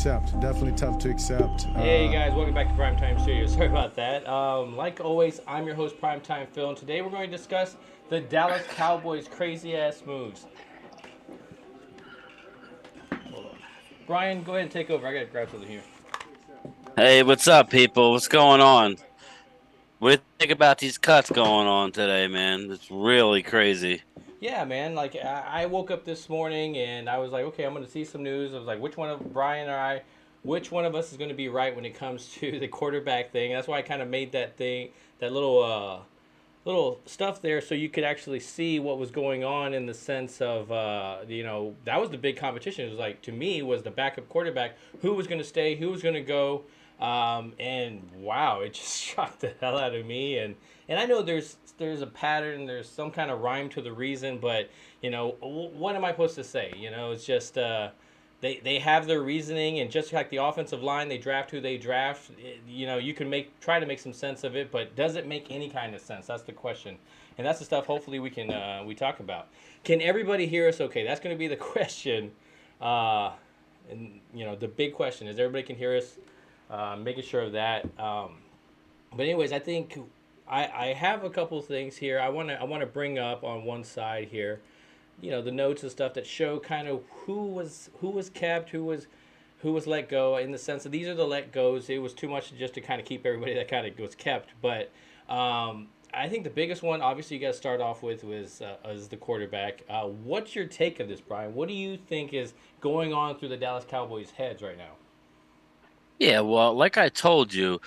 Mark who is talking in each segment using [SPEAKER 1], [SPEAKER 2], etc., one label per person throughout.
[SPEAKER 1] accept. Definitely tough to accept.
[SPEAKER 2] Hey guys, welcome back to Primetime Studios. Sorry about that. Like always, I'm your host, Primetime Phil, and today we're going to discuss the Dallas Cowboys' crazy ass moves. Hold on. Brian, go ahead and take over. I gotta grab something here.
[SPEAKER 3] Hey, what's up, people? What's going on? What do you think about these cuts going on today, man? It's really crazy.
[SPEAKER 2] Yeah, man. Like I woke up this morning and I was like, okay, I'm going to see some news. I was like, which one of Brian or I, which one of us is going to be right when it comes to the quarterback thing? That's why I kind of made that thing, that little stuff there, so you could actually see what was going on in the sense of, that was the big competition. It was like, to me, was the backup quarterback, who was going to stay, who was going to go. And wow, it just shocked the hell out of me. And I know there's a pattern, there's some kind of rhyme to the reason, but what am I supposed to say? It's just they have their reasoning, and just like the offensive line, they draft who they draft. You can try to make some sense of it, but does it make any kind of sense? That's the question, and that's the stuff. Hopefully, we talk about. Can everybody hear us? Okay, that's going to be the question. And the big question is, everybody can hear us. Making sure of that. But anyways, I think I have a couple of things here. I want to bring up on one side here, the notes and stuff that show kind of who was kept, who was let go, in the sense that these are the let goes. It was too much just to kind of keep everybody that kind of was kept. But I think the biggest one, obviously, you got to start off with was the quarterback. What's your take of this, Brian? What do you think is going on through the Dallas Cowboys' heads right now?
[SPEAKER 3] Yeah, well, like I told you,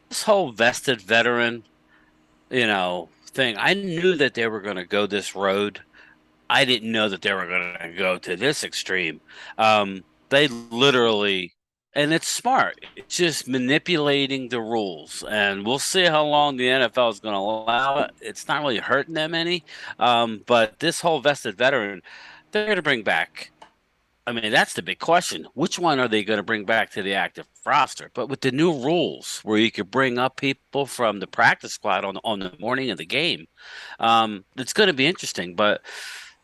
[SPEAKER 3] this whole vested veteran, thing, I knew that they were going to go this road. I didn't know that they were going to go to this extreme. They literally, and it's smart. It's just manipulating the rules, and we'll see how long the NFL is going to allow it. It's not really hurting them any. But this whole vested veteran, they're going to bring back. I mean, that's the big question. Which one are they going to bring back to the active roster? But with the new rules where you could bring up people from the practice squad on the morning of the game, it's going to be interesting. But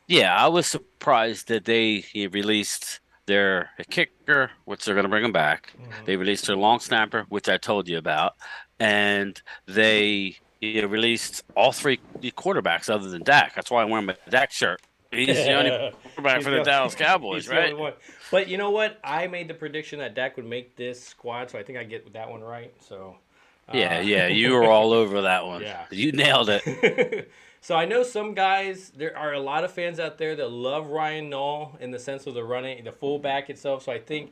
[SPEAKER 3] yeah, I was surprised that they released their kicker, which they're going to bring him back.
[SPEAKER 2] Mm-hmm.
[SPEAKER 3] They released their long snapper, which I told you about. And they released all three quarterbacks other than Dak. That's why I'm wearing my Dak shirt. He's the only quarterback for the Dallas Cowboys, right?
[SPEAKER 2] But you know what? I made the prediction that Dak would make this squad, so I think I get that one right. So
[SPEAKER 3] yeah, you were all over that one.
[SPEAKER 2] Yeah,
[SPEAKER 3] you nailed it.
[SPEAKER 2] So I know some guys. There are a lot of fans out there that love Ryan Nall in the sense of the fullback itself. So I think,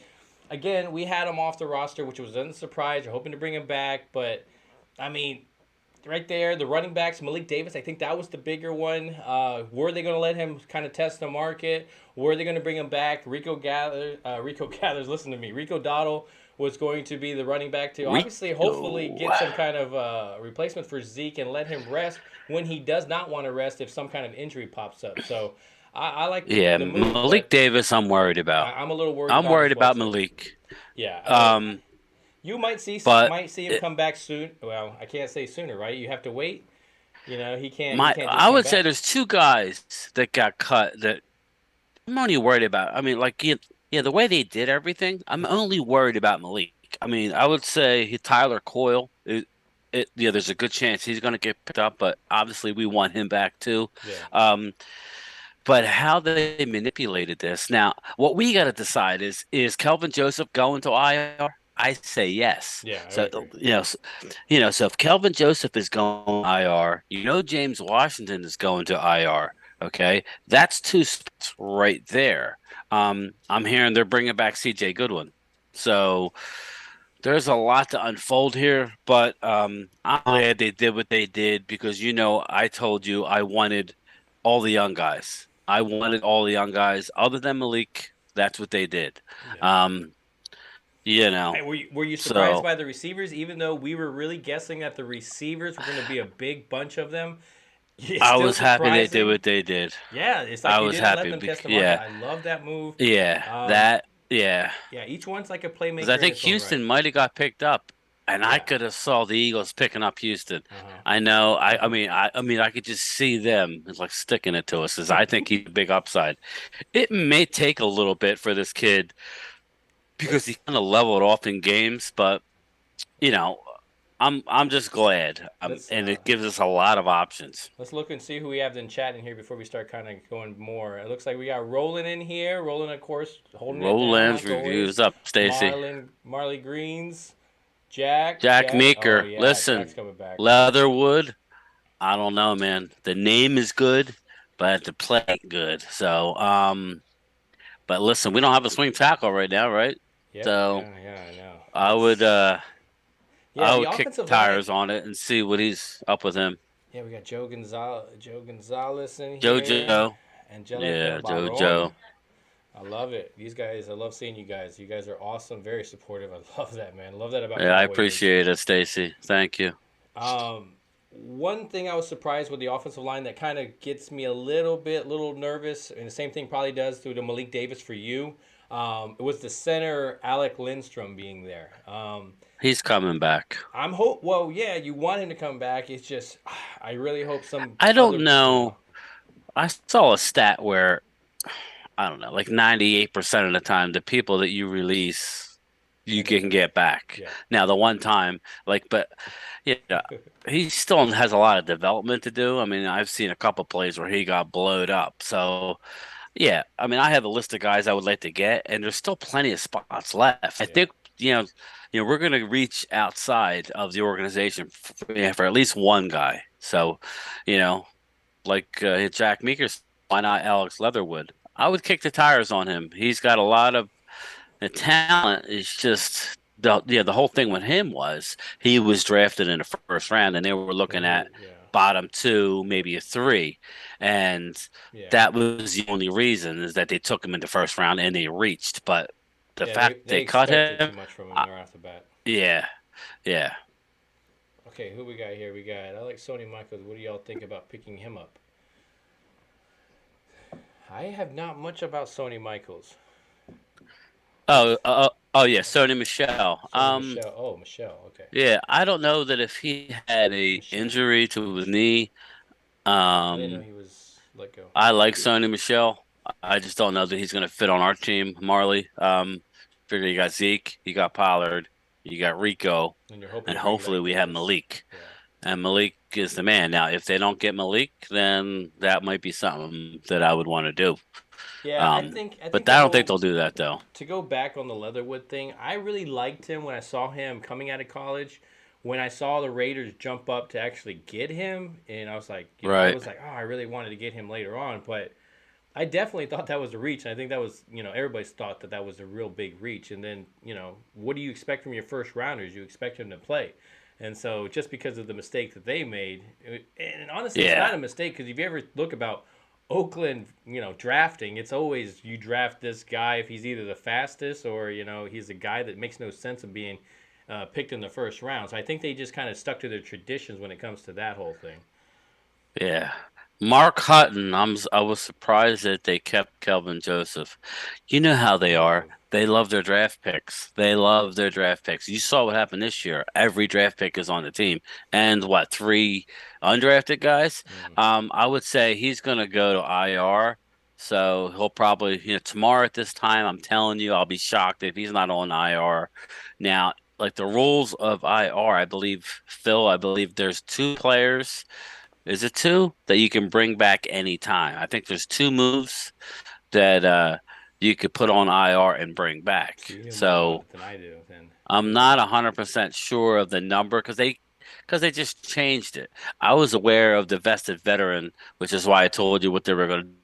[SPEAKER 2] again, we had him off the roster, which was a surprise. You're hoping to bring him back, but I mean, right there, the running backs, Malik Davis, I think that was the bigger one. Were they going to let him kind of test the market? Were they going to bring him back? Rico Gathers, listen to me. Rico Dowdle was going to be the running back to obviously, hopefully, get some kind of replacement for Zeke and let him rest when he does not want to rest if some kind of injury pops up. So I like the move,
[SPEAKER 3] Malik Davis I'm worried about.
[SPEAKER 2] I'm a little worried
[SPEAKER 3] I'm worried about
[SPEAKER 2] too.
[SPEAKER 3] Malik.
[SPEAKER 2] Yeah. You might see him come back soon. Well, I can't say sooner, right? You have to wait. He can't.
[SPEAKER 3] I would say there's two guys that got cut that I'm only worried about. I mean, the way they did everything, I'm only worried about Malik. I mean, I would say Tyler Coyle. There's a good chance he's going to get picked up, but obviously we want him back too.
[SPEAKER 2] Yeah.
[SPEAKER 3] But how they manipulated this. Now, what we got to decide is Kelvin Joseph going to IR? I say yes.
[SPEAKER 2] Yeah.
[SPEAKER 3] So so if Kelvin Joseph is going to IR, James Washington is going to IR. Okay, that's two spots right there. I'm hearing they're bringing back C.J. Goodwin, so there's a lot to unfold here. But I'm glad they did what they did because I told you I wanted all the young guys. I wanted all the young guys other than Malik. That's what they did.
[SPEAKER 2] Yeah.
[SPEAKER 3] Hey,
[SPEAKER 2] were you surprised by the receivers, even though we were really guessing that the receivers were going to be a big bunch of them?
[SPEAKER 3] I was happy they did what they did.
[SPEAKER 2] Yeah, it's like you didn't let them test the market. I love that move.
[SPEAKER 3] Yeah,
[SPEAKER 2] Yeah, each one's like a playmaker.
[SPEAKER 3] Because I think Houston might have got picked up, and I could have saw the Eagles picking up Houston. I know. I mean, I could just see them like sticking it to us. As I think he's a big upside. It may take a little bit for this kid because he kind of leveled off in games. But you know, I'm just glad,
[SPEAKER 2] let's
[SPEAKER 3] and it gives us a lot of options.
[SPEAKER 2] let's look and see who we have in chat in here before we start kind of going more. It looks like we got Roland in here. Roland, of course, holding it down
[SPEAKER 3] Roland's
[SPEAKER 2] like always.
[SPEAKER 3] reviews up, Stacy.
[SPEAKER 2] Marley Greens,
[SPEAKER 3] Jack
[SPEAKER 2] Jack. Oh
[SPEAKER 3] Meeker,
[SPEAKER 2] yeah, Jack's
[SPEAKER 3] listen,
[SPEAKER 2] coming back.
[SPEAKER 3] Leatherwood. I don't know, man. The name is good, but the play ain't good. So, but listen, we don't have a swing tackle right now, right?
[SPEAKER 2] Yep.
[SPEAKER 3] So
[SPEAKER 2] Yeah. I know.
[SPEAKER 3] I would,
[SPEAKER 2] It's yeah.
[SPEAKER 3] I
[SPEAKER 2] The
[SPEAKER 3] would kick
[SPEAKER 2] offensive line.
[SPEAKER 3] tires on it and see what he's up with him.
[SPEAKER 2] Yeah, we got Joe Gonzalez in here.
[SPEAKER 3] JoJo,
[SPEAKER 2] Angelica
[SPEAKER 3] yeah,
[SPEAKER 2] Barron.
[SPEAKER 3] JoJo.
[SPEAKER 2] I love it. These guys, I love seeing you guys. You guys are awesome, very supportive. I love that, man. Love that about
[SPEAKER 3] Yeah, I
[SPEAKER 2] Cowboy Nation.
[SPEAKER 3] appreciate it, Stacy. Thank you.
[SPEAKER 2] Um, one thing I was surprised with the offensive line that kind of gets me a little nervous, and the same thing probably does through the Malik Davis for you. It was the center Alec Lindstrom being there.
[SPEAKER 3] He's coming back.
[SPEAKER 2] I'm hope. Well, yeah, you want him to come back. It's just, I really hope some
[SPEAKER 3] I
[SPEAKER 2] other,
[SPEAKER 3] don't know. I saw a stat where I don't know, like 98% of the time, the people that you release, you
[SPEAKER 2] end up
[SPEAKER 3] can get back.
[SPEAKER 2] yeah.
[SPEAKER 3] Now, the one time, like, but yeah, he still has a lot of development to do. I mean, I've seen a couple plays where he got blowed up. So, yeah, I mean, I have a list of guys I would like to get, and there's still plenty of spots left. I
[SPEAKER 2] Yeah.
[SPEAKER 3] think, we're going to reach outside of the organization for at least one guy. So, you know, like Jack Meeker, why not Alex Leatherwood? I would kick the tires on him. He's got a lot of the talent. Is just the whole thing with him was he was drafted in the first round, and they were looking at
[SPEAKER 2] Yeah.
[SPEAKER 3] bottom two, maybe a three, and
[SPEAKER 2] Yeah.
[SPEAKER 3] that was the only reason is that they took him in the first round and they reached. But the
[SPEAKER 2] Yeah, they,
[SPEAKER 3] fact
[SPEAKER 2] they
[SPEAKER 3] they cut
[SPEAKER 2] expected
[SPEAKER 3] him,
[SPEAKER 2] too much from him
[SPEAKER 3] uh,
[SPEAKER 2] there off the bat.
[SPEAKER 3] yeah, yeah.
[SPEAKER 2] Okay, who we got here? We got I like Sony Michaels. What do y'all think about picking him up? I have not much about Sony Michaels.
[SPEAKER 3] Oh yeah, Sony Michelle.
[SPEAKER 2] Sony Michelle. Oh, Michelle. Okay.
[SPEAKER 3] Yeah, I don't know that if he had a
[SPEAKER 2] Michelle.
[SPEAKER 3] injury to his knee.
[SPEAKER 2] I didn't know
[SPEAKER 3] Um,
[SPEAKER 2] he was let go.
[SPEAKER 3] I like Sony Michelle. I just don't know that he's going to fit on our team, Marley. Figure you got Zeke, you got Pollard, you got Rico,
[SPEAKER 2] And you're hoping
[SPEAKER 3] and
[SPEAKER 2] to bring
[SPEAKER 3] hopefully
[SPEAKER 2] back
[SPEAKER 3] we have
[SPEAKER 2] Davis.
[SPEAKER 3] Malik.
[SPEAKER 2] Yeah.
[SPEAKER 3] And Malik is the man. Now, if they don't get Malik, then that might be something that I would want to do.
[SPEAKER 2] Yeah, I think
[SPEAKER 3] But
[SPEAKER 2] the
[SPEAKER 3] I don't think
[SPEAKER 2] whole
[SPEAKER 3] they'll do that though.
[SPEAKER 2] to go back on the Leatherwood thing, I really liked him when I saw him coming out of college. When I saw the Raiders jump up to actually get him, and I was like, I
[SPEAKER 3] Right.
[SPEAKER 2] was like, oh, I really wanted to get him later on, but I definitely thought that was a reach. And I think that was, everybody's thought that that was a real big reach. And then, what do you expect from your first rounders? You expect him to play. And so just because of the mistake that they made, and honestly, it's not
[SPEAKER 3] Yeah.
[SPEAKER 2] a mistake because if you ever look about Oakland, drafting, it's always you draft this guy if he's either the fastest or, he's a guy that makes no sense of being picked in the first round. So I think they just kind of stuck to their traditions when it comes to that whole thing.
[SPEAKER 3] Yeah. Mark Hutton, I was surprised that they kept Kelvin Joseph. You know how they are. They love their draft picks. They love their draft picks. You saw what happened this year. Every draft pick is on the team. And what, three undrafted guys? I would say he's gonna go to IR. So he'll probably, tomorrow at this time, I'm telling you, I'll be shocked if he's not on IR. Now, like the rules of IR, I believe there's two players. Is it two that you can bring back anytime? I think there's two moves that you could put on IR and bring
[SPEAKER 2] So
[SPEAKER 3] back.
[SPEAKER 2] you knew more about
[SPEAKER 3] So
[SPEAKER 2] it than I do. Then
[SPEAKER 3] I'm not 100% sure of the number because they just changed it. I was aware of the vested veteran, which is why I told you what they were going to do.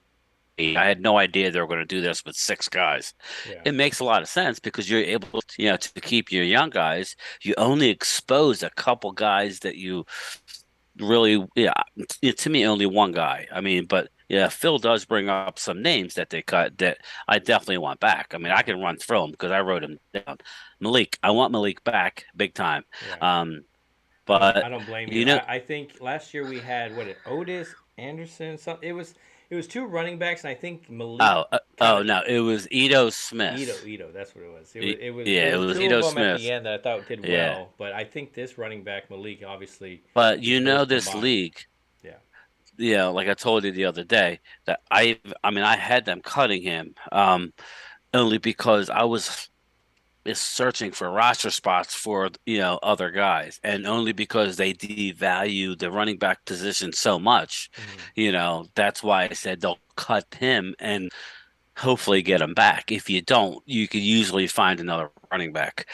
[SPEAKER 3] I had no idea they were going to do this with six guys.
[SPEAKER 2] yeah,
[SPEAKER 3] It makes a lot of sense because you're able to, to keep your young guys. You only expose a couple guys that you really, yeah, to me, only one guy. I mean, but yeah, Phil does bring up some names that they cut that I definitely want back. I mean, I can run through them because I wrote them down. Malik, I want Malik back big time.
[SPEAKER 2] yeah.
[SPEAKER 3] Um,
[SPEAKER 2] I
[SPEAKER 3] but
[SPEAKER 2] don't blame you.
[SPEAKER 3] you know,
[SPEAKER 2] I think last year we had Otis Anderson. It was two running backs, and I think Malik kind
[SPEAKER 3] oh
[SPEAKER 2] of
[SPEAKER 3] no, it was Ito Smith.
[SPEAKER 2] Ito. That's what it was. It
[SPEAKER 3] Yeah, it
[SPEAKER 2] was
[SPEAKER 3] was
[SPEAKER 2] two of
[SPEAKER 3] Ito
[SPEAKER 2] them at the
[SPEAKER 3] Smith.
[SPEAKER 2] end that I thought did
[SPEAKER 3] Yeah,
[SPEAKER 2] well, but I think this running back Malik obviously
[SPEAKER 3] but
[SPEAKER 2] both
[SPEAKER 3] this
[SPEAKER 2] combined.
[SPEAKER 3] league.
[SPEAKER 2] Yeah,
[SPEAKER 3] Yeah, like I told you the other day that I mean, I had them cutting him only because is searching for roster spots for, other guys, and only because they devalue the running back position so much,
[SPEAKER 2] Mhm.
[SPEAKER 3] that's why I said they'll cut him and hopefully get him back. If you don't, you could usually find another running back.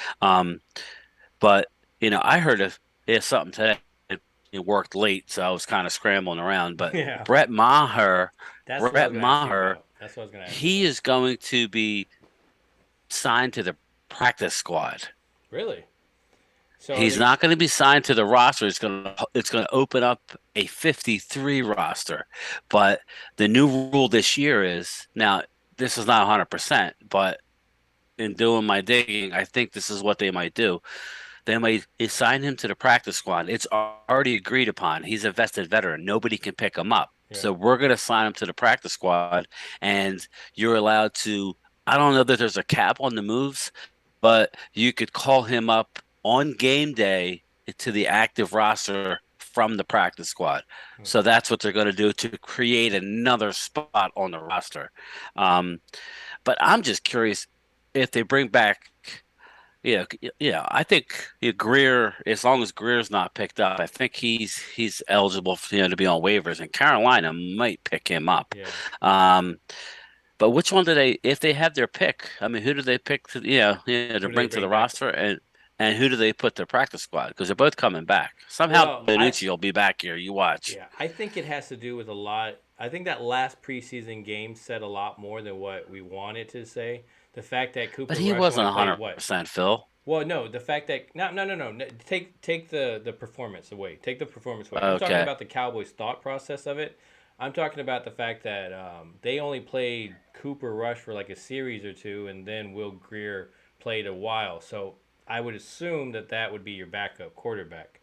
[SPEAKER 3] But I heard something today. It worked late, so I was kind of scrambling around. But
[SPEAKER 2] Yeah,
[SPEAKER 3] Brett Maher,
[SPEAKER 2] that's what I
[SPEAKER 3] Brett
[SPEAKER 2] was gonna ask you
[SPEAKER 3] Maher,
[SPEAKER 2] about. That's what I was gonna ask you
[SPEAKER 3] he
[SPEAKER 2] about.
[SPEAKER 3] is going to be signed to the practice squad.
[SPEAKER 2] Really? So are
[SPEAKER 3] He's
[SPEAKER 2] they?
[SPEAKER 3] not going to be signed to the roster. It's going to open up a 53 roster. But the new rule this year is now this is not 100%, but in doing my digging, I think this is what they might do. They might assign him to the practice squad. It's already agreed upon. He's a vested veteran. Nobody can pick him up.
[SPEAKER 2] Yeah.
[SPEAKER 3] So we're going to sign him to the practice squad, and you're allowed to. I don't know that there's a cap on the moves, but you could call him up on game day to the active roster from the practice squad.
[SPEAKER 2] Hmm.
[SPEAKER 3] So that's what they're going to do to create another spot on the roster. Um, but I'm just curious if they bring back yeah, yeah. I think Greer, as long as Greer's not picked up, I think he's eligible for, to be on waivers, and Carolina might pick him up.
[SPEAKER 2] Yeah.
[SPEAKER 3] Um, but which one do they, if they have their pick? I mean, who do they pick to, to
[SPEAKER 2] Who do they
[SPEAKER 3] bring to the
[SPEAKER 2] bring back?
[SPEAKER 3] roster, and who do they put their practice squad? Because they're both coming back. Somehow
[SPEAKER 2] Well,
[SPEAKER 3] Benucci will be back here. You watch.
[SPEAKER 2] yeah, I think it has to do with a lot. I think that last preseason game said a lot more than what we wanted to say. The fact that
[SPEAKER 3] But
[SPEAKER 2] Cooper
[SPEAKER 3] he
[SPEAKER 2] Rush
[SPEAKER 3] wasn't
[SPEAKER 2] only played what?
[SPEAKER 3] 100%, Phil.
[SPEAKER 2] Well, no, the fact that no, no, no, no. Take the performance away. Take the performance away. I'm talking
[SPEAKER 3] Okay.
[SPEAKER 2] about the Cowboys' thought process of it. I'm talking about the fact that they only played Cooper Rush for like a series or two, and then Will Greer played a while. So I would assume that that would be your backup quarterback.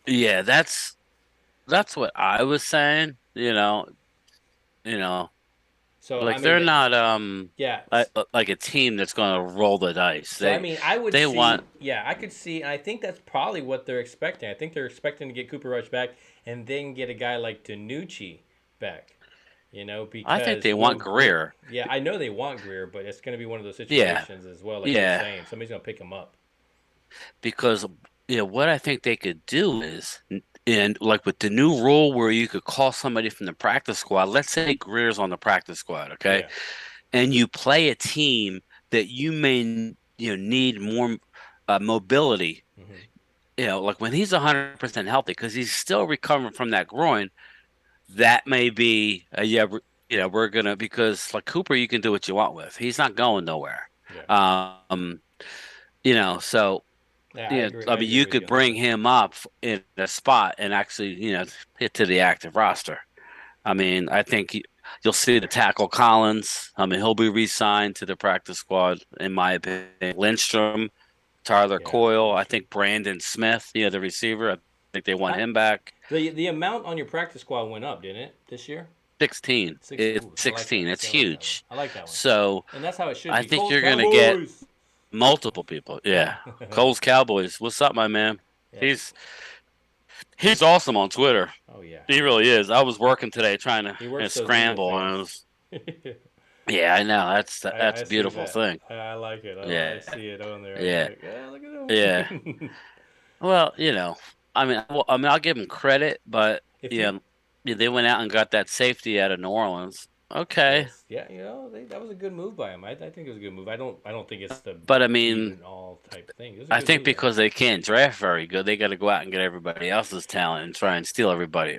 [SPEAKER 3] Yeah, that's what I was saying. You know,
[SPEAKER 2] So I
[SPEAKER 3] like
[SPEAKER 2] mean,
[SPEAKER 3] they're not
[SPEAKER 2] yeah.
[SPEAKER 3] like a team that's going to roll the dice.
[SPEAKER 2] So I mean, I would
[SPEAKER 3] They
[SPEAKER 2] see,
[SPEAKER 3] want
[SPEAKER 2] yeah, I could see, and I think that's probably what they're expecting. I think they're expecting to get Cooper Rush back and then get a guy like DiNucci back.
[SPEAKER 3] I think
[SPEAKER 2] Because
[SPEAKER 3] they want Greer.
[SPEAKER 2] yeah, I know they want Greer, but it's going to be one of those
[SPEAKER 3] Yeah.
[SPEAKER 2] situations as well, like you're
[SPEAKER 3] Yeah,
[SPEAKER 2] saying. Somebody's going to pick him up.
[SPEAKER 3] because what I think they could do is and like with the new rule where you could call somebody from the practice squad, let's say Greer's on the practice squad, okay?
[SPEAKER 2] Yeah.
[SPEAKER 3] And you play a team that you may need more mobility,
[SPEAKER 2] Hmm.
[SPEAKER 3] like when he's 100% healthy because he's still recovering from that groin. That may be we're gonna, because like Cooper you can do what you want with. He's not going nowhere.
[SPEAKER 2] Yeah.
[SPEAKER 3] um so
[SPEAKER 2] Yeah, I agree.
[SPEAKER 3] I
[SPEAKER 2] I
[SPEAKER 3] mean
[SPEAKER 2] agree
[SPEAKER 3] you
[SPEAKER 2] with you
[SPEAKER 3] could
[SPEAKER 2] on that
[SPEAKER 3] bring
[SPEAKER 2] one.
[SPEAKER 3] him up in a spot and actually hit to the active roster. I mean I think you'll see the tackle Collins. I mean he'll be re-signed to the practice squad in my opinion. Lindstrom, Tyler
[SPEAKER 2] Yeah,
[SPEAKER 3] Coyle, I
[SPEAKER 2] Lindstrom.
[SPEAKER 3] think Brandon Smith, the receiver, I think they want
[SPEAKER 2] I,
[SPEAKER 3] him back.
[SPEAKER 2] the amount on your practice squad went up, didn't it, this year?
[SPEAKER 3] 16.
[SPEAKER 2] 16.
[SPEAKER 3] It's
[SPEAKER 2] Ooh, I like
[SPEAKER 3] 16.
[SPEAKER 2] that.
[SPEAKER 3] It's
[SPEAKER 2] See, I like that one.
[SPEAKER 3] huge.
[SPEAKER 2] I like that one.
[SPEAKER 3] So
[SPEAKER 2] And that's how it should
[SPEAKER 3] I
[SPEAKER 2] be.
[SPEAKER 3] think
[SPEAKER 2] Cold
[SPEAKER 3] you're gonna get
[SPEAKER 2] Cowboys.
[SPEAKER 3] multiple people. Yeah. Cole's Cowboys. What's up, my man?
[SPEAKER 2] Yeah.
[SPEAKER 3] He's he's awesome on Twitter.
[SPEAKER 2] Oh yeah.
[SPEAKER 3] He really is. I was working today trying to
[SPEAKER 2] He works those Eagle
[SPEAKER 3] scramble and it
[SPEAKER 2] fans.
[SPEAKER 3] was yeah, I know. That's
[SPEAKER 2] I
[SPEAKER 3] a
[SPEAKER 2] see
[SPEAKER 3] beautiful
[SPEAKER 2] that.
[SPEAKER 3] thing.
[SPEAKER 2] I like it. I
[SPEAKER 3] Yeah.
[SPEAKER 2] see it on there. I'm
[SPEAKER 3] Yeah.
[SPEAKER 2] like, yeah, look
[SPEAKER 3] Yeah.
[SPEAKER 2] at him.
[SPEAKER 3] Well, I mean, I'll give him credit, but
[SPEAKER 2] If you,
[SPEAKER 3] they went out and got that safety out of New Orleans. Okay.
[SPEAKER 2] yes, yeah, that was a good move by him. I think it was a good move. I don't think it's the
[SPEAKER 3] But I
[SPEAKER 2] be
[SPEAKER 3] mean,
[SPEAKER 2] and all type thing. It was a
[SPEAKER 3] I
[SPEAKER 2] good
[SPEAKER 3] think
[SPEAKER 2] move by him.
[SPEAKER 3] because they can't draft very good, they got to go out and get everybody else's talent and try and steal everybody.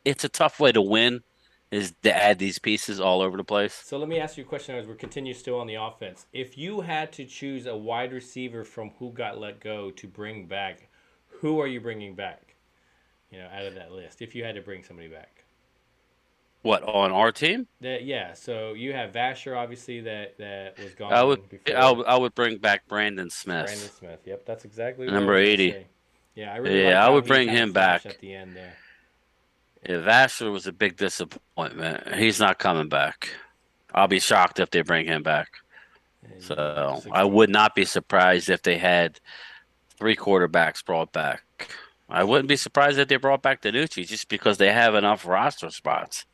[SPEAKER 3] It's a tough way to win, is to add these pieces all over the place.
[SPEAKER 2] So let me ask you a question as we continue still on the offense. If you had to choose a wide receiver from who got let go to bring back, who are you bringing back? Out of that list, if you had to bring somebody back.
[SPEAKER 3] What, on our team?
[SPEAKER 2] Yeah. So you have Vasher, obviously that was
[SPEAKER 3] I would
[SPEAKER 2] gone
[SPEAKER 3] I
[SPEAKER 2] before.
[SPEAKER 3] would, I would bring back Brandon
[SPEAKER 2] Brandon
[SPEAKER 3] Smith,
[SPEAKER 2] Smith. Yep, that's exactly what I
[SPEAKER 3] number
[SPEAKER 2] was gonna
[SPEAKER 3] 80.
[SPEAKER 2] say. Yeah, I really like
[SPEAKER 3] Yeah, I
[SPEAKER 2] how
[SPEAKER 3] would
[SPEAKER 2] he
[SPEAKER 3] bring
[SPEAKER 2] kind of
[SPEAKER 3] him
[SPEAKER 2] flashed at
[SPEAKER 3] back.
[SPEAKER 2] the end there.
[SPEAKER 3] Yeah, Vassar was a big disappointment. He's not coming back. I'll be shocked if they bring him back.
[SPEAKER 2] And you got
[SPEAKER 3] So I
[SPEAKER 2] 16.
[SPEAKER 3] would not be surprised if they had three quarterbacks brought back. I wouldn't be surprised if they brought back DiNucci just because they have enough roster spots.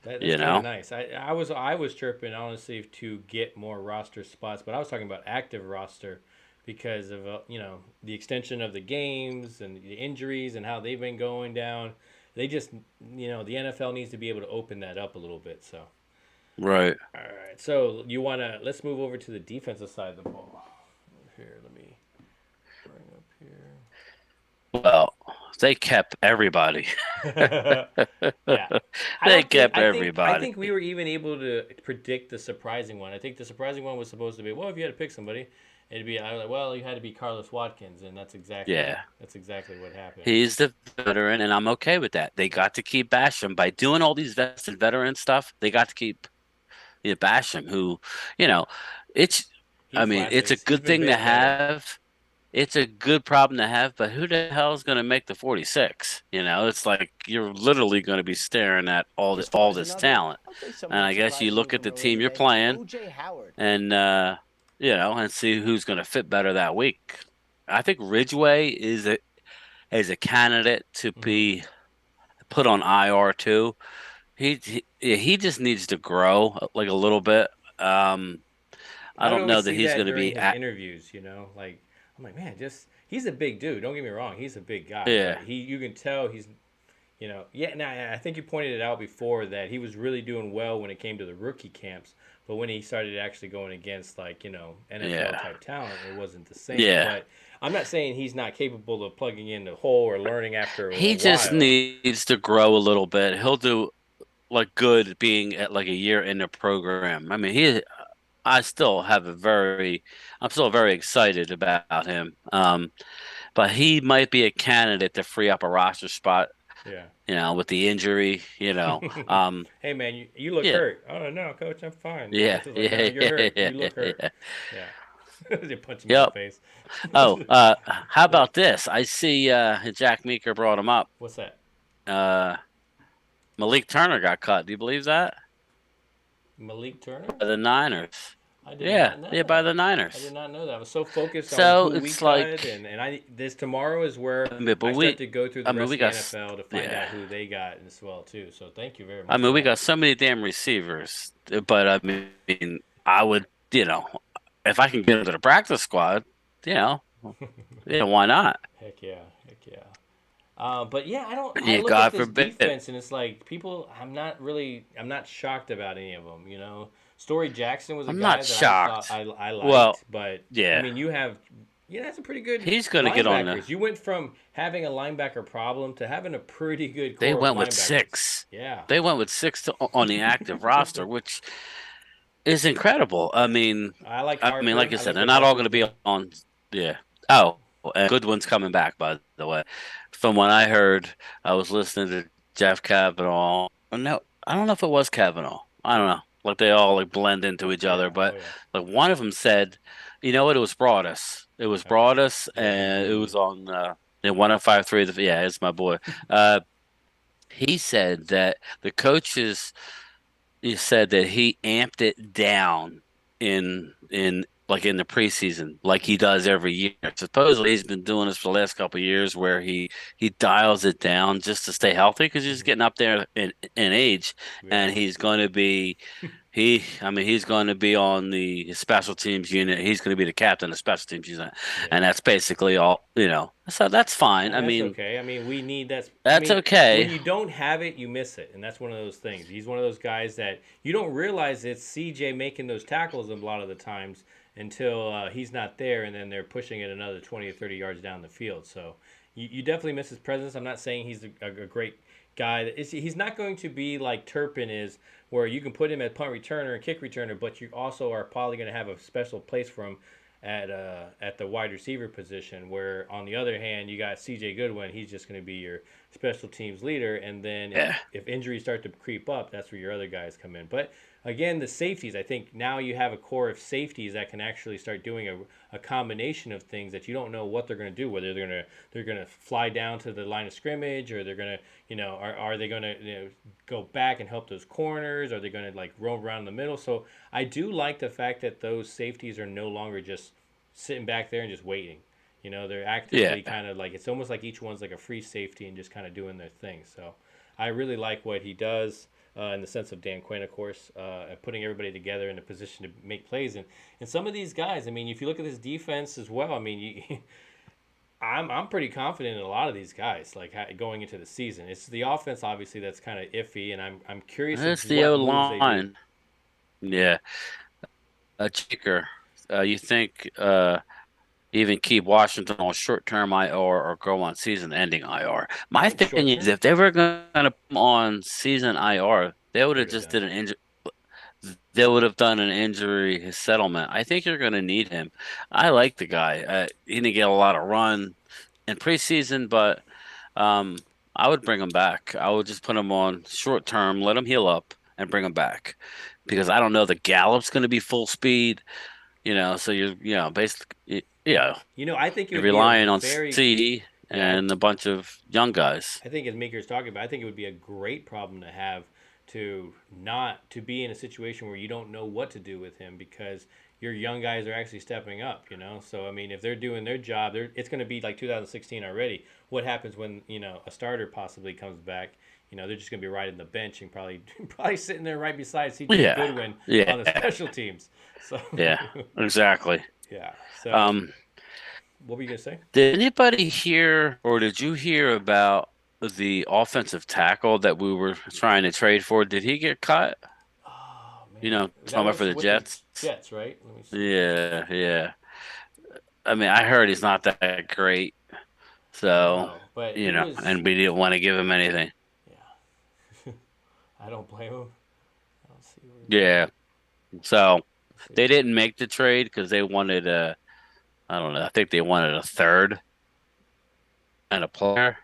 [SPEAKER 2] That's
[SPEAKER 3] You
[SPEAKER 2] kind of
[SPEAKER 3] know,
[SPEAKER 2] nice. I was chirping honestly to get more roster spots, but I was talking about active roster because of the extension of the games and the injuries and how they've been going down. They just the NFL needs to be able to open that up a little bit. So
[SPEAKER 3] right?
[SPEAKER 2] all right, so let's move over to the defensive side of the ball. Here, let me bring up
[SPEAKER 3] Well, they kept everybody.
[SPEAKER 2] here. Yeah, I
[SPEAKER 3] They
[SPEAKER 2] don't think
[SPEAKER 3] kept
[SPEAKER 2] I think
[SPEAKER 3] everybody.
[SPEAKER 2] we were even able to predict the surprising one. I think the surprising one was supposed to be, well, if you had to pick somebody, it'd be I was like, well, you had to be Carlos Watkins, and
[SPEAKER 3] Yeah,
[SPEAKER 2] that's exactly what happened.
[SPEAKER 3] he's the veteran, and I'm okay with that. They got to keep Basham by doing all these vested veteran stuff. They got to keep Basham, who, you know, it's.
[SPEAKER 2] He
[SPEAKER 3] I mean, it's a
[SPEAKER 2] flashes. He's
[SPEAKER 3] good
[SPEAKER 2] been
[SPEAKER 3] thing to
[SPEAKER 2] bitten better.
[SPEAKER 3] have. It's a good problem to have, but who the hell is going to make the 46? It's like you're literally going to be staring at
[SPEAKER 4] As far
[SPEAKER 3] all
[SPEAKER 4] as
[SPEAKER 3] this
[SPEAKER 4] another,
[SPEAKER 3] talent.
[SPEAKER 4] I'll say
[SPEAKER 3] And
[SPEAKER 4] somewhat
[SPEAKER 3] I guess you
[SPEAKER 4] surprisingly
[SPEAKER 3] look at
[SPEAKER 4] from
[SPEAKER 3] the
[SPEAKER 4] earlier in
[SPEAKER 3] team
[SPEAKER 4] the
[SPEAKER 3] you're
[SPEAKER 4] day,
[SPEAKER 3] playing
[SPEAKER 4] O.J. Howard.
[SPEAKER 3] and and see who's going to fit better that week. I think Ridgeway is a candidate to
[SPEAKER 2] Hmm.
[SPEAKER 3] be put on IR too. He just needs to grow like a little bit. Um, I
[SPEAKER 2] I would
[SPEAKER 3] don't
[SPEAKER 2] always
[SPEAKER 3] know that
[SPEAKER 2] see
[SPEAKER 3] he's
[SPEAKER 2] that
[SPEAKER 3] going to
[SPEAKER 2] during
[SPEAKER 3] be
[SPEAKER 2] his
[SPEAKER 3] at.
[SPEAKER 2] interviews. Like I'm like, man, just he's a big dude. Don't get me wrong, he's a big guy,
[SPEAKER 3] Yeah,
[SPEAKER 2] but you can tell he's yeah. Now I think you pointed it out before that he was really doing well when it came to the rookie camps, but when he started actually going against like NFL
[SPEAKER 3] yeah,
[SPEAKER 2] type talent, it wasn't the same.
[SPEAKER 3] yeah.
[SPEAKER 2] But I'm not saying he's not capable of plugging in the hole or learning after a
[SPEAKER 3] He just
[SPEAKER 2] while.
[SPEAKER 3] needs to grow a little bit. He'll do like good being at like a year in the program. I mean, I still have I'm still very excited about him. But he might be a candidate to free up a roster spot,
[SPEAKER 2] Yeah.
[SPEAKER 3] with the injury,
[SPEAKER 2] Hey man, you look
[SPEAKER 3] yeah,
[SPEAKER 2] hurt. Oh no, coach, I'm fine.
[SPEAKER 3] yeah,
[SPEAKER 2] Coach is like, no,
[SPEAKER 3] yeah,
[SPEAKER 2] you're
[SPEAKER 3] yeah,
[SPEAKER 2] hurt.
[SPEAKER 3] yeah,
[SPEAKER 2] You look hurt.
[SPEAKER 3] yeah.
[SPEAKER 2] Yeah. They punch him in the
[SPEAKER 3] Yep.
[SPEAKER 2] face.
[SPEAKER 3] Oh, how
[SPEAKER 2] What?
[SPEAKER 3] about this? I see Jack Meeker brought him up.
[SPEAKER 2] What's that?
[SPEAKER 3] Uh, Malik Turner got cut. Do you believe that?
[SPEAKER 2] Malik Turner?
[SPEAKER 3] By the Niners.
[SPEAKER 2] I did
[SPEAKER 3] Yeah,
[SPEAKER 2] not know
[SPEAKER 3] yeah, by
[SPEAKER 2] that.
[SPEAKER 3] the
[SPEAKER 2] I did
[SPEAKER 3] Niners.
[SPEAKER 2] not know that. I was so focused on
[SPEAKER 3] So
[SPEAKER 2] who we
[SPEAKER 3] it's
[SPEAKER 2] cut,
[SPEAKER 3] like,
[SPEAKER 2] and this tomorrow is where
[SPEAKER 3] I mean, but
[SPEAKER 2] I start to go through the
[SPEAKER 3] I mean,
[SPEAKER 2] rest
[SPEAKER 3] we
[SPEAKER 2] of the
[SPEAKER 3] got,
[SPEAKER 2] NFL to find
[SPEAKER 3] yeah.
[SPEAKER 2] out who they got as well too. So thank you very
[SPEAKER 3] I
[SPEAKER 2] much for
[SPEAKER 3] mean, we
[SPEAKER 2] that.
[SPEAKER 3] got so many damn receivers, but I mean, I would, if I can get into the practice squad, you know, yeah, why not?
[SPEAKER 2] Heck yeah, heck yeah. But yeah, I don't. I
[SPEAKER 3] Yeah,
[SPEAKER 2] look at
[SPEAKER 3] God
[SPEAKER 2] this
[SPEAKER 3] forbid.
[SPEAKER 2] defense and it's like I'm not shocked about any of them. Story Jackson was a
[SPEAKER 3] I'm not
[SPEAKER 2] guy that I thought
[SPEAKER 3] shocked.
[SPEAKER 2] I
[SPEAKER 3] Well,
[SPEAKER 2] liked, but I
[SPEAKER 3] yeah,
[SPEAKER 2] mean, you have some pretty good
[SPEAKER 3] he's going to get on the.
[SPEAKER 2] linebackers. You went from having a linebacker problem to having a pretty good
[SPEAKER 3] They
[SPEAKER 2] core of
[SPEAKER 3] went with
[SPEAKER 2] linebackers.
[SPEAKER 3] six.
[SPEAKER 2] Yeah.
[SPEAKER 3] They went with six on the active roster, which is incredible. I mean,
[SPEAKER 2] I like Harper.
[SPEAKER 3] like I
[SPEAKER 2] I
[SPEAKER 3] said,
[SPEAKER 2] like
[SPEAKER 3] they're
[SPEAKER 2] what
[SPEAKER 3] not all
[SPEAKER 2] Harper's
[SPEAKER 3] going to be
[SPEAKER 2] doing.
[SPEAKER 3] on. Yeah. Oh, and Goodwin's coming back, by the way. From what I heard, I was listening to Jeff Kavanaugh. No, I don't know if it was Kavanaugh. I don't know. Like they all like blend into each other,
[SPEAKER 2] Yeah. Oh
[SPEAKER 3] but
[SPEAKER 2] yeah.
[SPEAKER 3] like one of them said, you know what? It was Broadus. It was
[SPEAKER 2] Okay.
[SPEAKER 3] Broadus,
[SPEAKER 2] Yeah, he's
[SPEAKER 3] and it
[SPEAKER 2] really
[SPEAKER 3] was on 105.3. Yeah, it's my boy. He said that the coaches he said that he amped it down in the preseason like he does every year. Supposedly he's been doing this for the last couple of years where he dials it down just to stay healthy because he's
[SPEAKER 2] hmm
[SPEAKER 3] getting up there in age and
[SPEAKER 2] Yeah.
[SPEAKER 3] he's going to be he's going to be on the special teams unit. He's going to be the captain of the special teams unit, and
[SPEAKER 2] Yeah.
[SPEAKER 3] that's basically all. So that's fine.
[SPEAKER 2] And
[SPEAKER 3] I
[SPEAKER 2] that's
[SPEAKER 3] mean,
[SPEAKER 2] okay. I mean, we need that. I
[SPEAKER 3] that's
[SPEAKER 2] mean, when
[SPEAKER 3] okay.
[SPEAKER 2] you don't have it, you miss it, and that's one of those things. He's one of those guys that you don't realize it's CJ making those tackles a lot of the times until he's not there, and then they're pushing it another 20 or 30 yards down the field. So you definitely miss his presence. I'm not saying he's a great guy. He's not going to be like Turpin is, where you can put him at punt returner and kick returner, but you also are probably going to have a special place for him at the wide receiver position. Where on the other hand, you got C.J. Goodwin. He's just going to be your special teams leader, and then
[SPEAKER 3] Yeah,
[SPEAKER 2] if injuries start to creep up, that's where your other guys come in. But again, the safeties. I think now you have a core of safeties that can actually start doing a combination of things that you don't know what they're going to do. Whether they're gonna fly down to the line of scrimmage, or they're gonna are they gonna go back and help those corners? Are they gonna like roam around the middle? So I do like the fact that those safeties are no longer just sitting back there and just waiting. They're
[SPEAKER 3] yeah.
[SPEAKER 2] actively kind of like it's almost like each one's like a free safety and just kind of doing their thing. So I really like what he does. in the sense of Dan Quinn, of course, and putting everybody together in a position to make plays. And some of these guys, I mean, if you look at this defense as well, I mean, I'm pretty confident in a lot of these guys, like going into the season. It's the offense, obviously, that's kind of iffy, and I'm curious of
[SPEAKER 3] It's the O
[SPEAKER 2] what moves they do.
[SPEAKER 3] line. Yeah, a kicker. You think even keep Washington on short-term IR or go on season-ending IR?
[SPEAKER 2] I
[SPEAKER 3] My
[SPEAKER 2] think short
[SPEAKER 3] opinion is
[SPEAKER 2] term
[SPEAKER 3] if they were going to put him on season IR, they would
[SPEAKER 2] they
[SPEAKER 3] have
[SPEAKER 2] would have
[SPEAKER 3] just
[SPEAKER 2] done
[SPEAKER 3] did
[SPEAKER 2] it.
[SPEAKER 3] an injury. They would have done an injury settlement. I think you're going to need him. I like the guy. He didn't get a lot of run in preseason, but um, I would bring him back. I would just put him on short term, let him heal up, and bring him back because I don't know the Gallup's going to be full speed. So basically,
[SPEAKER 2] I think it
[SPEAKER 3] you're
[SPEAKER 2] would be a
[SPEAKER 3] relying on
[SPEAKER 2] very
[SPEAKER 3] C
[SPEAKER 2] yeah.
[SPEAKER 3] and a bunch of young guys.
[SPEAKER 2] I think as Maker's talking about, I think it would be a great problem to have to not to be in a situation where you don't know what to do with him because your young guys are actually stepping up. So I mean, if they're doing their job, it's going to be like 2016 already. What happens when a starter possibly comes back? They're just going to be riding the bench and probably probably sitting there right beside C.J.
[SPEAKER 3] Yeah,
[SPEAKER 2] Goodwin on the
[SPEAKER 3] yeah,
[SPEAKER 2] special teams. So
[SPEAKER 3] yeah, exactly.
[SPEAKER 2] yeah. So
[SPEAKER 3] Um,
[SPEAKER 2] what were you gonna say?
[SPEAKER 3] did anybody hear or did you hear about the offensive tackle that we were trying to trade for? Did he get cut?
[SPEAKER 2] Oh man, that
[SPEAKER 3] Talking about for
[SPEAKER 2] was
[SPEAKER 3] the
[SPEAKER 2] with the
[SPEAKER 3] Jets.
[SPEAKER 2] Jets, right? Let me see.
[SPEAKER 3] Yeah, yeah. I mean, I heard he's not that great, so
[SPEAKER 2] No, but he was.
[SPEAKER 3] and we didn't want to give him anything.
[SPEAKER 2] Yeah, I don't blame him. I don't see where is he.
[SPEAKER 3] Yeah, so
[SPEAKER 2] Let's see.
[SPEAKER 3] they didn't make the trade because they wanted I don't know. I think they wanted a third and a player.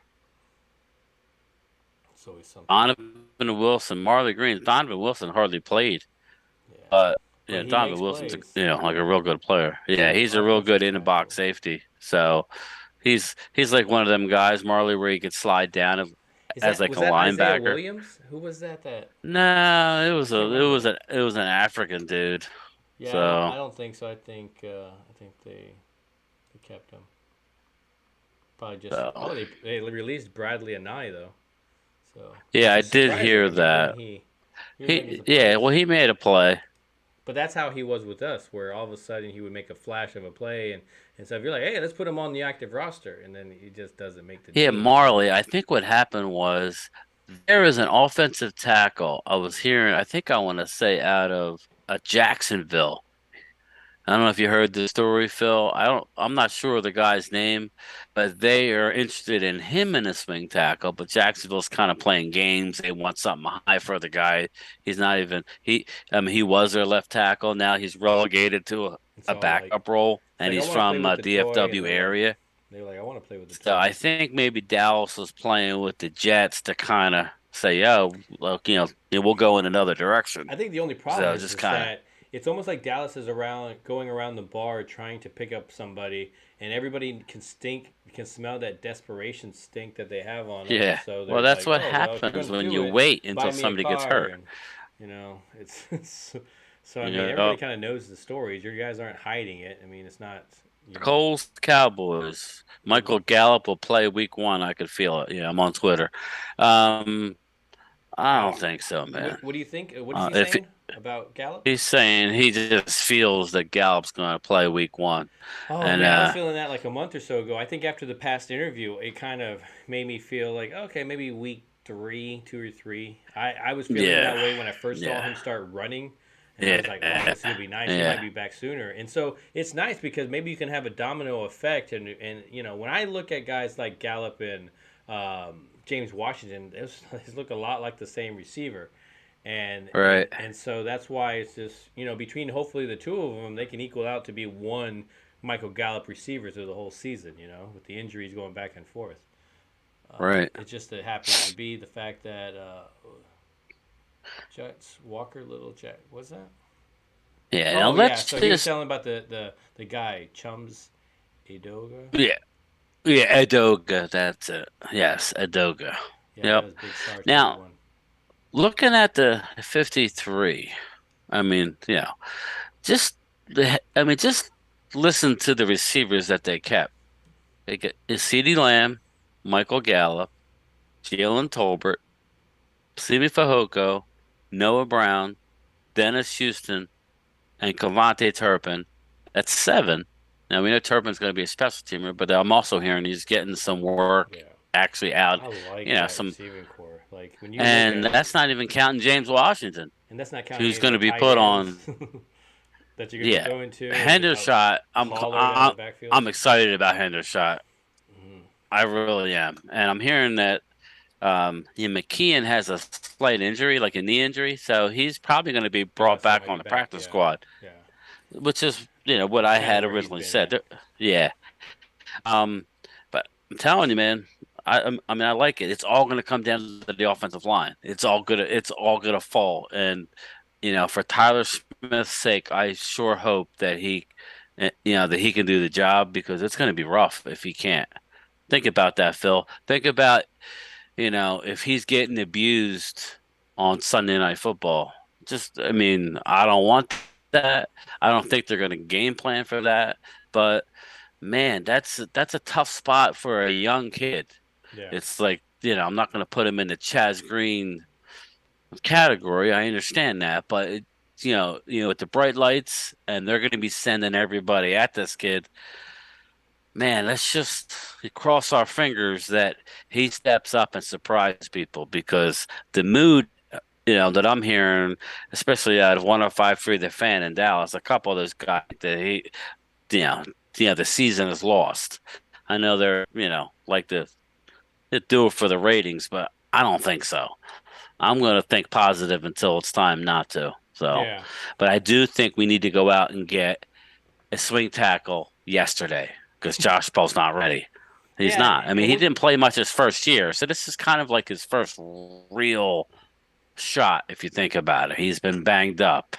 [SPEAKER 2] It's always something.
[SPEAKER 3] Donovan Wilson, Marley Green. Donovan Wilson hardly played,
[SPEAKER 2] Yeah,
[SPEAKER 3] but
[SPEAKER 2] but he
[SPEAKER 3] Donovan
[SPEAKER 2] makes
[SPEAKER 3] Wilson's
[SPEAKER 2] plays.
[SPEAKER 3] like a real good player. Yeah,
[SPEAKER 2] Yeah,
[SPEAKER 3] he's a real good
[SPEAKER 2] offensive
[SPEAKER 3] in the box
[SPEAKER 2] tackle.
[SPEAKER 3] safety. So he's like one of them guys, Marley, where he could slide down
[SPEAKER 2] Is
[SPEAKER 3] as
[SPEAKER 2] that
[SPEAKER 3] like
[SPEAKER 2] was
[SPEAKER 3] a
[SPEAKER 2] that Isaiah
[SPEAKER 3] linebacker.
[SPEAKER 2] Williams? Who was that? That
[SPEAKER 3] No,
[SPEAKER 2] I can't remember.
[SPEAKER 3] it was an African dude.
[SPEAKER 2] Yeah, I
[SPEAKER 3] So
[SPEAKER 2] don't think so. I think they kept him. Probably just
[SPEAKER 3] so
[SPEAKER 2] they released Bradley Anai though, so
[SPEAKER 3] yeah,
[SPEAKER 2] which
[SPEAKER 3] I
[SPEAKER 2] is
[SPEAKER 3] did
[SPEAKER 2] surprising.
[SPEAKER 3] hear
[SPEAKER 2] I mean,
[SPEAKER 3] that.
[SPEAKER 2] he was making some
[SPEAKER 3] Well,
[SPEAKER 2] plays.
[SPEAKER 3] he made a play.
[SPEAKER 2] But that's how he was with us, where all of a sudden he would make a flash of a play, and so if you're like, hey, let's put him on the active roster, and then he just doesn't make the
[SPEAKER 3] Yeah,
[SPEAKER 2] team. So
[SPEAKER 3] Marley. I think what happened was there is an offensive tackle I was hearing. I think I want to say out of Jacksonville. I don't know if you heard the story, Phil. I'm not sure of the guy's name, but they are interested in him in a swing tackle. But Jacksonville's kind of playing games. They want something high for the guy. He's not even he. I mean, he was their left tackle. Now he's relegated to
[SPEAKER 2] it's
[SPEAKER 3] a
[SPEAKER 2] all like
[SPEAKER 3] backup role,
[SPEAKER 2] it's
[SPEAKER 3] and
[SPEAKER 2] like I
[SPEAKER 3] he's
[SPEAKER 2] want to play
[SPEAKER 3] from
[SPEAKER 2] with the toy, and
[SPEAKER 3] DFW area.
[SPEAKER 2] they're like I want to play with the
[SPEAKER 3] So
[SPEAKER 2] toy.
[SPEAKER 3] I think maybe Dallas was playing with the Jets to kind of say, "Yo, look, we'll go in another direction."
[SPEAKER 2] I think the only problem
[SPEAKER 3] So
[SPEAKER 2] is
[SPEAKER 3] just
[SPEAKER 2] is
[SPEAKER 3] kind of,
[SPEAKER 2] that it's almost like Dallas is around going around the bar trying to pick up somebody, and everybody can smell that desperation stink that they have on them, and
[SPEAKER 3] yeah.
[SPEAKER 2] so
[SPEAKER 3] Well,
[SPEAKER 2] they're
[SPEAKER 3] that's
[SPEAKER 2] like,
[SPEAKER 3] what
[SPEAKER 2] oh well, if you're
[SPEAKER 3] happens
[SPEAKER 2] going to
[SPEAKER 3] when
[SPEAKER 2] do
[SPEAKER 3] you
[SPEAKER 2] it,
[SPEAKER 3] wait
[SPEAKER 2] buy
[SPEAKER 3] until
[SPEAKER 2] me a
[SPEAKER 3] somebody gets
[SPEAKER 2] car,
[SPEAKER 3] hurt.
[SPEAKER 2] and it's so I
[SPEAKER 3] You
[SPEAKER 2] mean everybody
[SPEAKER 3] know,
[SPEAKER 2] kind of knows the stories. Your guys aren't hiding it. I mean it's not
[SPEAKER 3] Coles Cowboys.
[SPEAKER 2] who
[SPEAKER 3] Michael Gallup will play week one. I could feel it. Yeah, I'm on Twitter. Um, I
[SPEAKER 2] how
[SPEAKER 3] don't think so, man.
[SPEAKER 2] what do you think? What is he
[SPEAKER 3] If
[SPEAKER 2] saying about Gallup?
[SPEAKER 3] he's saying he just feels that Gallup's going to play week one,
[SPEAKER 2] Oh
[SPEAKER 3] and
[SPEAKER 2] man, I was feeling that like a month or so ago. I think after the past interview, it kind of made me feel like okay, maybe week three, 2 or 3. I was feeling that
[SPEAKER 3] yeah,
[SPEAKER 2] way when I first saw
[SPEAKER 3] yeah,
[SPEAKER 2] him start running, and I was like, oh,
[SPEAKER 3] yeah,
[SPEAKER 2] this is gonna be nice. He might
[SPEAKER 3] yeah.
[SPEAKER 2] be back sooner, and so it's nice because maybe you can have a domino effect. And when I look at guys like Gallup and James Washington, they look a lot like the same receiver. And, and
[SPEAKER 3] Right.
[SPEAKER 2] and so that's why it's just between hopefully the two of them they can equal out to be one Michael Gallup receiver through the whole season. With the injuries going back and forth.
[SPEAKER 3] Right.
[SPEAKER 2] It just happens to be the fact that Jets Walker Little Jet what's that?
[SPEAKER 3] Yeah. Now
[SPEAKER 2] Oh yeah,
[SPEAKER 3] let's
[SPEAKER 2] so he was
[SPEAKER 3] just
[SPEAKER 2] telling about the guy Chums Edoga.
[SPEAKER 3] yeah. Yeah, Edoga, that's it. Yes, Edoga.
[SPEAKER 2] Yeah, that
[SPEAKER 3] Yep.
[SPEAKER 2] was Big Star
[SPEAKER 3] Now,
[SPEAKER 2] 21.
[SPEAKER 3] looking at the 53, I mean, just listen to the receivers that they kept. They get CeeDee Lamb, Michael Gallup, Jalen Tolbert, Simi Fehoko. Noah Brown, Dennis Houston, and Cavante Turpin. That's seven. Now we know Turpin's going to be a special teamer, but I'm also hearing he's getting some work
[SPEAKER 2] Yeah.
[SPEAKER 3] actually out.
[SPEAKER 2] I like
[SPEAKER 3] You know,
[SPEAKER 2] that
[SPEAKER 3] some,
[SPEAKER 2] receiving core. Like when you look
[SPEAKER 3] and
[SPEAKER 2] at it,
[SPEAKER 3] that's not even counting James Washington,
[SPEAKER 2] and that's not counting
[SPEAKER 3] who's
[SPEAKER 2] any of
[SPEAKER 3] going
[SPEAKER 2] the
[SPEAKER 3] to be
[SPEAKER 2] tight
[SPEAKER 3] put
[SPEAKER 2] ends
[SPEAKER 3] on.
[SPEAKER 2] that you're going to be
[SPEAKER 3] Yeah,
[SPEAKER 2] throwing to, and
[SPEAKER 3] Hendershot.
[SPEAKER 2] Pollard out of the backfield.
[SPEAKER 3] I'm excited about Hendershot.
[SPEAKER 2] Mm-hmm.
[SPEAKER 3] I really am, and I'm hearing that McKeon has a slight injury, like a knee injury, so he's probably going to be
[SPEAKER 2] Yeah,
[SPEAKER 3] brought
[SPEAKER 2] so he
[SPEAKER 3] back
[SPEAKER 2] might
[SPEAKER 3] on
[SPEAKER 2] be
[SPEAKER 3] the
[SPEAKER 2] back.
[SPEAKER 3] practice
[SPEAKER 2] Yeah,
[SPEAKER 3] squad,
[SPEAKER 2] yeah.
[SPEAKER 3] which is what
[SPEAKER 2] It's
[SPEAKER 3] I
[SPEAKER 2] kind of
[SPEAKER 3] had
[SPEAKER 2] where he's
[SPEAKER 3] originally
[SPEAKER 2] been
[SPEAKER 3] said.
[SPEAKER 2] at.
[SPEAKER 3] Yeah, um, but I'm telling you, man, I mean I like it. It's all going to come down to the offensive line. It's all gonna fall, and for Tyler Smith's sake, I sure hope that that he can do the job because it's going to be rough if he can't. Think about that, Phil. Think about if he's getting abused on Sunday Night Football. I mean, I don't want that. I don't think they're going to game plan for that. But man, that's a tough spot for a young kid.
[SPEAKER 2] Yeah,
[SPEAKER 3] It's like, I'm not going to put him in the Chaz Green category. I understand that, but with the bright lights and they're going to be sending everybody at this kid, man, let's just cross our fingers that he steps up and surprises people because the mood, that I'm hearing, especially out of 105.3 The Fan in Dallas, a couple of those guys that you know, the season is lost. I know they're, like to do it for the ratings, but I don't think so. I'm going to think positive until it's time not to. So,
[SPEAKER 2] yeah.
[SPEAKER 3] but I do think we need to go out and get a swing tackle yesterday because Josh Ball's not ready. He's
[SPEAKER 2] Yeah,
[SPEAKER 3] not. I mean,
[SPEAKER 2] and
[SPEAKER 3] he
[SPEAKER 2] we
[SPEAKER 3] didn't play much his first year, so this is kind of like his first real shot if you think about it. He's been banged up.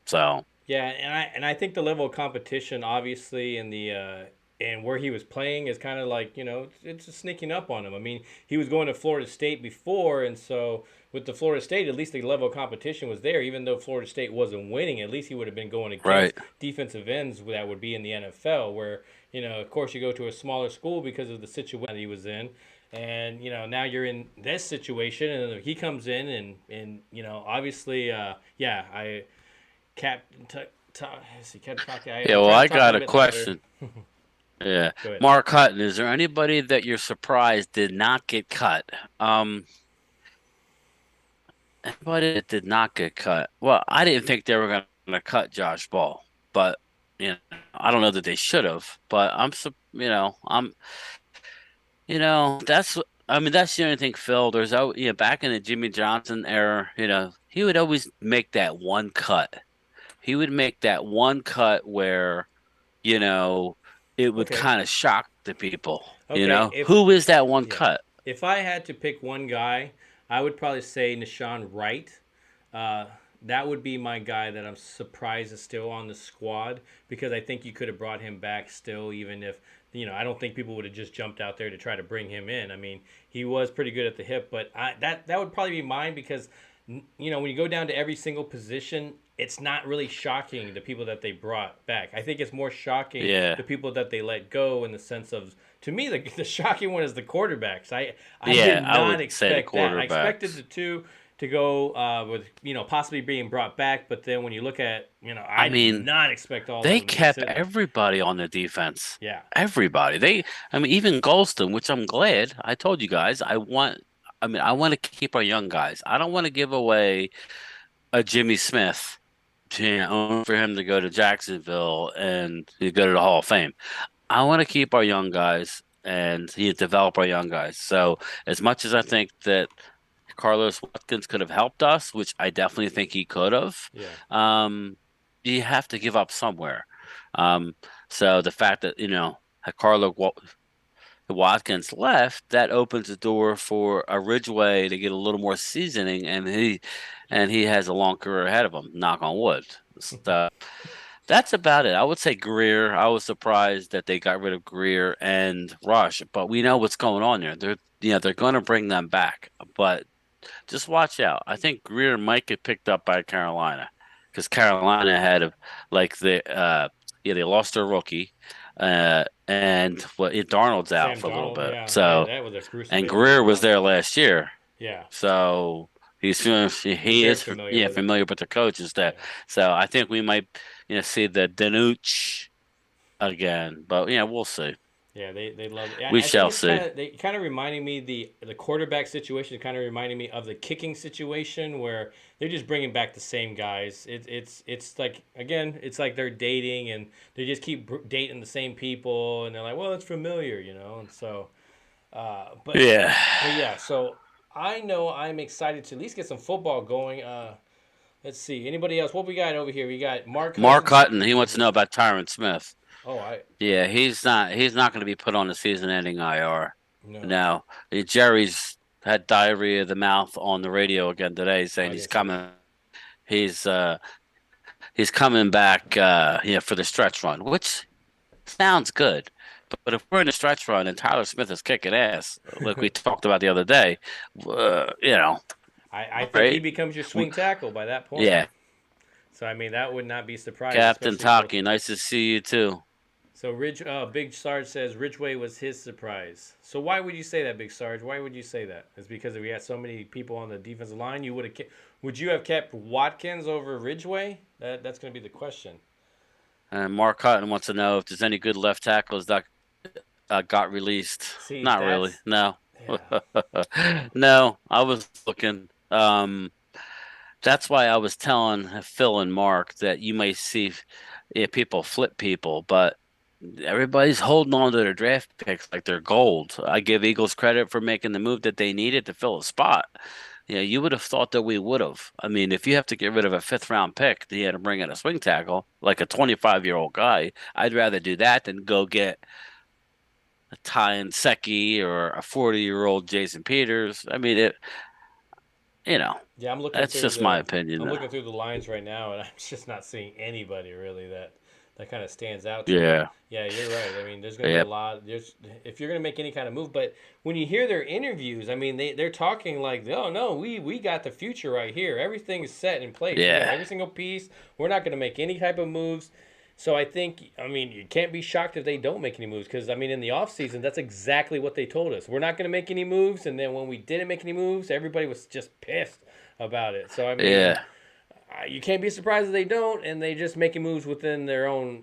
[SPEAKER 3] So,
[SPEAKER 2] Yeah, and I think the level of competition, obviously, and where he was playing is kind of like it's just sneaking up on him. I mean, he was going to Florida State before, and so with the Florida State, at least the level of competition was there. Even though Florida State wasn't winning, at least he would have been going against
[SPEAKER 3] right.
[SPEAKER 2] defensive ends that would be in the NFL. Where of course, you go to a smaller school because of the situation that he was in. And now you're in this situation, and he comes in, and obviously, yeah, Captain, let's see, Captain Talk.
[SPEAKER 3] Yeah,
[SPEAKER 2] I'm
[SPEAKER 3] well,
[SPEAKER 2] trying to
[SPEAKER 3] I
[SPEAKER 2] talk a
[SPEAKER 3] got
[SPEAKER 2] little
[SPEAKER 3] a
[SPEAKER 2] bit louder.
[SPEAKER 3] question. Yeah.
[SPEAKER 2] Go ahead.
[SPEAKER 3] Mark Hutton, is there anybody that you're surprised did not get cut? Anybody that did not get cut? Well, I didn't think they were going to cut Josh Ball, but I don't know that they should have. But I mean, that's the only thing, Phil. Back in the Jimmy Johnson era, he would always make that one cut. He would make that one cut where, you know, it would
[SPEAKER 2] Okay.
[SPEAKER 3] kind of shock the people.
[SPEAKER 2] Okay.
[SPEAKER 3] Who is that one
[SPEAKER 2] Yeah,
[SPEAKER 3] cut?
[SPEAKER 2] if I had to pick one guy, I would probably say Nishan Wright. Uh, that would be my guy that I'm surprised is still on the squad because I think you could have brought him back still, even if I don't think people would have just jumped out there to try to bring him in. I mean, he was pretty good at the hip, but that would probably be mine because when you go down to every single position, it's not really shocking the people that they brought back. I think it's more shocking
[SPEAKER 3] Yeah.
[SPEAKER 2] the people that they let go in the sense of, to me, the shocking one is the quarterbacks. I
[SPEAKER 3] Yeah,
[SPEAKER 2] did
[SPEAKER 3] I
[SPEAKER 2] not
[SPEAKER 3] would say the
[SPEAKER 2] expect that. I expected
[SPEAKER 3] quarterbacks.
[SPEAKER 2] the two to go with possibly being brought back, but then when you look at
[SPEAKER 3] I
[SPEAKER 2] I did
[SPEAKER 3] mean,
[SPEAKER 2] not expect all of
[SPEAKER 3] they
[SPEAKER 2] them to be
[SPEAKER 3] kept
[SPEAKER 2] sitting.
[SPEAKER 3] everybody on the defense.
[SPEAKER 2] Yeah.
[SPEAKER 3] Everybody. I mean, even Golston, which I'm glad. I told you guys, I want to keep our young guys. I don't want to give away a Jimmy Smith, for him to go to Jacksonville and to go to the Hall of Fame. I want to keep our young guys and develop our young guys. So as much as I think that Carlos Watkins could have helped us, which I definitely think he could have,
[SPEAKER 2] Yeah.
[SPEAKER 3] um, you have to give up somewhere. Um, so the fact that Watkins left, that opens the door for a Ridgeway to get a little more seasoning, and he has a long career ahead of him. Knock on wood. So that's about it. I would say Greer. I was surprised that they got rid of Greer and Rush, but we know what's going on there. They're going to bring them back, but just watch out. I think Greer might get picked up by Carolina because Carolina had they lost their rookie, and Darnold's out
[SPEAKER 2] Sam
[SPEAKER 3] for a little
[SPEAKER 2] Donald,
[SPEAKER 3] bit.
[SPEAKER 2] yeah,
[SPEAKER 3] So
[SPEAKER 2] that was a gruesome
[SPEAKER 3] and
[SPEAKER 2] injury
[SPEAKER 3] Greer
[SPEAKER 2] for
[SPEAKER 3] was
[SPEAKER 2] him.
[SPEAKER 3] there last year.
[SPEAKER 2] Yeah.
[SPEAKER 3] So
[SPEAKER 2] He's
[SPEAKER 3] he
[SPEAKER 2] very
[SPEAKER 3] is
[SPEAKER 2] familiar with it.
[SPEAKER 3] familiar with the coaches there.
[SPEAKER 2] Yeah.
[SPEAKER 3] So I think we might see the Danucci again, but yeah, we'll see.
[SPEAKER 2] Yeah, they love it.
[SPEAKER 3] We
[SPEAKER 2] I think
[SPEAKER 3] shall
[SPEAKER 2] it's
[SPEAKER 3] see.
[SPEAKER 2] kind of reminding me the quarterback situation kind of reminding me of the kicking situation where they're just bringing back the same guys. It's like again, it's like they're dating and they just keep dating the same people and they're like, well, it's familiar, And so, uh, but
[SPEAKER 3] Yeah.
[SPEAKER 2] but yeah, so I know I'm excited to at least get some football going. Let's see, anybody else? What we got over here? We got Mark
[SPEAKER 3] Mark
[SPEAKER 2] Cousins.
[SPEAKER 3] Hutton, he wants to know about Tyron Smith.
[SPEAKER 2] Oh, I
[SPEAKER 3] Yeah, he's not going to be put on the season-ending IR.
[SPEAKER 2] no,
[SPEAKER 3] No, Jerry's had diarrhea of the mouth on the radio again today, saying
[SPEAKER 2] I
[SPEAKER 3] he's
[SPEAKER 2] didn't see that.
[SPEAKER 3] coming. He's uh he's coming back. For the stretch run, which sounds good. But if we're in a stretch run and Tyler Smith is kicking ass, like we talked about the other day,
[SPEAKER 2] I think he
[SPEAKER 3] right?
[SPEAKER 2] becomes your swing tackle by that point.
[SPEAKER 3] Yeah,
[SPEAKER 2] So I mean that would not be surprising,
[SPEAKER 3] Captain
[SPEAKER 2] especially with.
[SPEAKER 3] Taki, nice to see you too.
[SPEAKER 2] So Big Sarge says Ridgeway was his surprise. So why would you say that, Big Sarge? Why would you say that? It's because we had so many people on the defensive line. Would you have kept Watkins over Ridgeway? That's going to be the question.
[SPEAKER 3] And Mark Hutton wants to know if there's any good left tackles that got released.
[SPEAKER 2] See,
[SPEAKER 3] Not really. No.
[SPEAKER 2] yeah.
[SPEAKER 3] No, I was looking. That's why I was telling Phil and Mark that you may see people flip people, but everybody's holding on to their draft picks like they're gold. I give Eagles credit for making the move that they needed to fill a spot. You would have thought that we would have. I mean, if you have to get rid of a fifth round pick, you had to bring in a swing tackle, like a 25-year-old guy. I'd rather do that than go get a Ty Secchi or a 40-year-old Jason Peters. I mean, you know,
[SPEAKER 2] Yeah,
[SPEAKER 3] that's just my opinion.
[SPEAKER 2] I'm looking through the lines right now, and I'm just not seeing anybody really that kind of stands out to me.
[SPEAKER 3] Yeah.
[SPEAKER 2] Yeah, you're right. I mean, there's going to be a
[SPEAKER 3] Yep.
[SPEAKER 2] lot. If you're going to make any kind of move, but when you hear their interviews, I mean, they're talking like, oh no, we got the future right here. Everything is set in place. We got
[SPEAKER 3] Yeah.
[SPEAKER 2] every single piece. We're not going to make any type of moves. So I think, I mean, you can't be shocked if they don't make any moves because, I mean, in the offseason, that's exactly what they told us. We're not going to make any moves. And then when we didn't make any moves, everybody was just pissed about it. So, I mean,
[SPEAKER 3] Yeah.
[SPEAKER 2] you can't be surprised if they don't, and they just making moves within their own,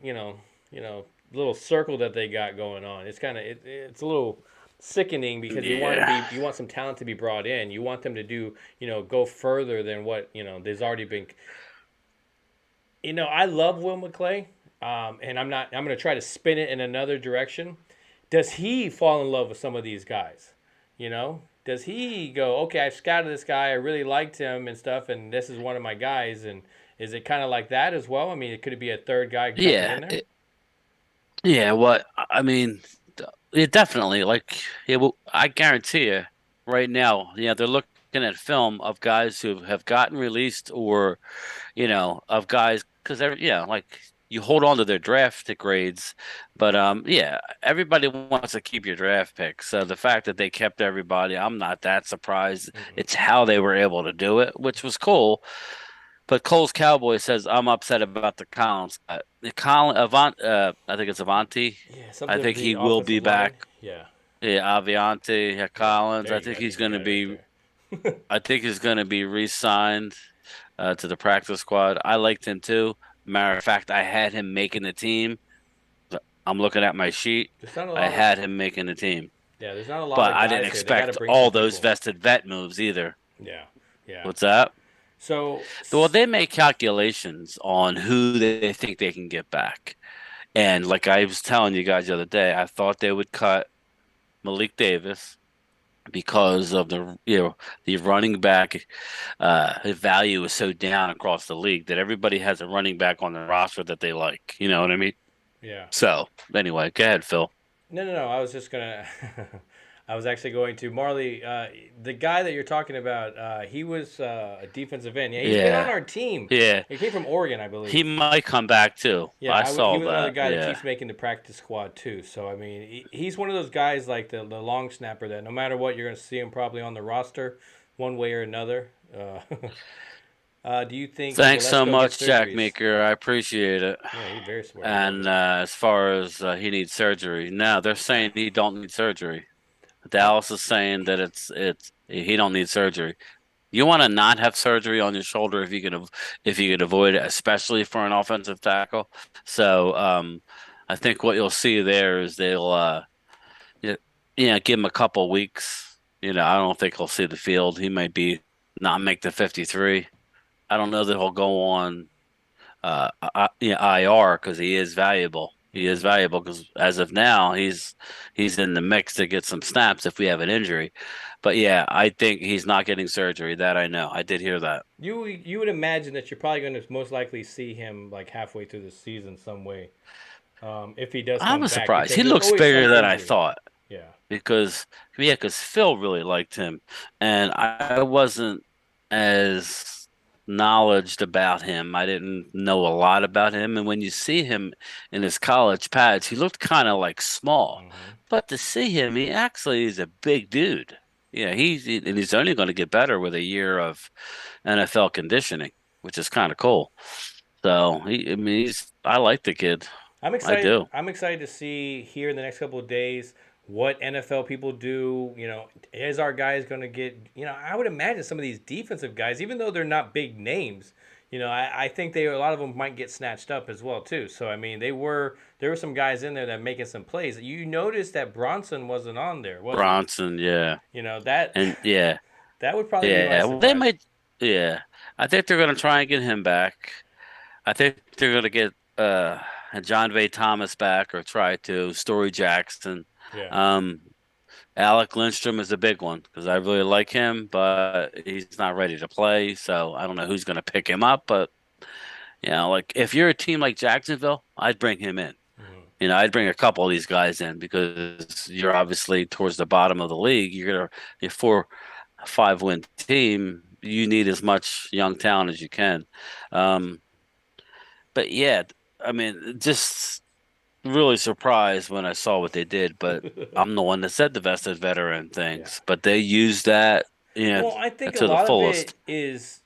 [SPEAKER 2] little circle that they got going on. It's kind of it's a little sickening because
[SPEAKER 3] Yeah.
[SPEAKER 2] you want some talent to be brought in. You want them to do, go further than what there's already been. I love Will McClay, and I'm going to try to spin it in another direction. Does he fall in love with some of these guys? Does he go, okay, I've scouted this guy, I really liked him and stuff, and this is one of my guys, and is it kind of like that as well? I mean, could it be a third guy jumping
[SPEAKER 3] Yeah.
[SPEAKER 2] in there?
[SPEAKER 3] Yeah. What I mean, it definitely well, I guarantee you right now, they're looking at film of guys who have gotten released or, of guys because like you hold on to their draft grades, but yeah, everybody wants to keep your draft picks. So the fact that they kept everybody, I'm not that surprised.
[SPEAKER 2] Mm-mm.
[SPEAKER 3] It's how they were able to do it, which was cool. But Cole's Cowboy says I'm upset about the Collins. I think it's Avanti.
[SPEAKER 2] Yeah,
[SPEAKER 3] I
[SPEAKER 2] something with
[SPEAKER 3] think he
[SPEAKER 2] the
[SPEAKER 3] will be
[SPEAKER 2] offensive line.
[SPEAKER 3] back.
[SPEAKER 2] Yeah,
[SPEAKER 3] Yeah, Aviante, yeah,
[SPEAKER 2] yeah.
[SPEAKER 3] Collins.
[SPEAKER 2] There
[SPEAKER 3] I
[SPEAKER 2] you go.
[SPEAKER 3] think
[SPEAKER 2] I
[SPEAKER 3] he's
[SPEAKER 2] think you
[SPEAKER 3] going to
[SPEAKER 2] got it right
[SPEAKER 3] be.
[SPEAKER 2] there.
[SPEAKER 3] I think he's going to be re-signed to the practice squad. I liked him too. Matter of fact, I had him making the team. I'm looking at my sheet.
[SPEAKER 2] There's not a
[SPEAKER 3] I
[SPEAKER 2] lot of
[SPEAKER 3] had him making the team,
[SPEAKER 2] there's not a lot
[SPEAKER 3] but
[SPEAKER 2] of
[SPEAKER 3] I didn't
[SPEAKER 2] guys here. They got to
[SPEAKER 3] expect
[SPEAKER 2] bring some
[SPEAKER 3] all those
[SPEAKER 2] people.
[SPEAKER 3] vested vet moves either.
[SPEAKER 2] Yeah, yeah.
[SPEAKER 3] What's that?
[SPEAKER 2] So,
[SPEAKER 3] Well, they make calculations on who they think they can get back. And like I was telling you guys the other day, I thought they would cut Malik Davis because of the running back his value is so down across the league that everybody has a running back on the roster that they like. You know what I mean?
[SPEAKER 2] yeah.
[SPEAKER 3] So anyway, go ahead, Phil.
[SPEAKER 2] No. I was just gonna. I was actually going to Marley. The guy that you're talking about, he was a defensive end. Yeah, he's been on
[SPEAKER 3] Yeah,
[SPEAKER 2] our team.
[SPEAKER 3] yeah,
[SPEAKER 2] He came from Oregon, I
[SPEAKER 3] he
[SPEAKER 2] believe.
[SPEAKER 3] might come back too.
[SPEAKER 2] Yeah,
[SPEAKER 3] I
[SPEAKER 2] he
[SPEAKER 3] saw
[SPEAKER 2] was another
[SPEAKER 3] that.
[SPEAKER 2] guy that
[SPEAKER 3] Yeah,
[SPEAKER 2] keeps making the practice squad too. So I mean, he's one of those guys like the long snapper that no matter what, you're going to see him probably on the roster, one way or another. Do you think
[SPEAKER 3] thanks so
[SPEAKER 2] Gillespie gets
[SPEAKER 3] much, Jack
[SPEAKER 2] surgeries?
[SPEAKER 3] Maker. I appreciate it.
[SPEAKER 2] Yeah, he's very smart.
[SPEAKER 3] And as far as he needs surgery, no, they're saying he don't need surgery.
[SPEAKER 2] I,
[SPEAKER 3] Dallas is saying that it's he don't need surgery. You want to not have surgery on your shoulder if you can avoid it, especially for an offensive tackle. So I think what you'll see there is they'll yeah, give him a couple weeks. I don't think he'll see the field. He might be not make the 53. I don't know that he'll go on IR because he is valuable. He is
[SPEAKER 2] Hmm.
[SPEAKER 3] valuable because as of now, he's in the mix to get some snaps if we have an injury. But yeah, I think he's not getting surgery. That I know. I did hear that.
[SPEAKER 2] You would imagine that you're probably going to most likely see him like halfway through the season some way, if he does
[SPEAKER 3] I
[SPEAKER 2] come
[SPEAKER 3] was
[SPEAKER 2] back,
[SPEAKER 3] surprised.
[SPEAKER 2] because
[SPEAKER 3] He
[SPEAKER 2] there's
[SPEAKER 3] looks
[SPEAKER 2] always
[SPEAKER 3] bigger
[SPEAKER 2] some
[SPEAKER 3] than I
[SPEAKER 2] injury.
[SPEAKER 3] thought
[SPEAKER 2] Yeah.
[SPEAKER 3] because yeah, because Phil really liked him, and I wasn't as knowledged about him. I didn't know a lot about him, and when you see him in his college pads, he looked kind of like small,
[SPEAKER 2] Hmm.
[SPEAKER 3] but to see him, he actually is a big dude. Yeah, and he's only going to get better with a year of NFL conditioning, which is kind of cool. So I mean, I like the kid.
[SPEAKER 2] I'm
[SPEAKER 3] I
[SPEAKER 2] excited.
[SPEAKER 3] do.
[SPEAKER 2] I'm excited to see here in the next couple of days what NFL people do. Is our guys going to get? I would imagine some of these defensive guys, even though they're not big names, I think a lot of them might get snatched up as well too. So I mean, there were some guys in there that making some plays. You noticed that Bronson wasn't on there, was he?
[SPEAKER 3] Bronson, yeah.
[SPEAKER 2] That
[SPEAKER 3] And yeah,
[SPEAKER 2] that would probably be my
[SPEAKER 3] yeah. Well, they
[SPEAKER 2] surprise.
[SPEAKER 3] might. Yeah, I think they're gonna try and get him back. I think they're gonna get John Vay Thomas back or try to Story Jackson.
[SPEAKER 2] Yeah.
[SPEAKER 3] Um, Alec Lindstrom is a big one because I really like him, but he's not ready to play. So I don't know who's gonna pick him up. But like if you're a team like Jacksonville, I'd bring him in.
[SPEAKER 2] Hmm.
[SPEAKER 3] I'd bring a couple of these guys in because you're obviously towards the bottom of the league. You're 4-5 win team. You need as much young talent as you can. Um, but yeah, I mean, just really surprised when I saw what they did. But I'm the one that said the vested veteran
[SPEAKER 2] Yeah.
[SPEAKER 3] things. But they used that,
[SPEAKER 2] Well, I think a
[SPEAKER 3] to the
[SPEAKER 2] lot of
[SPEAKER 3] fullest.
[SPEAKER 2] it is,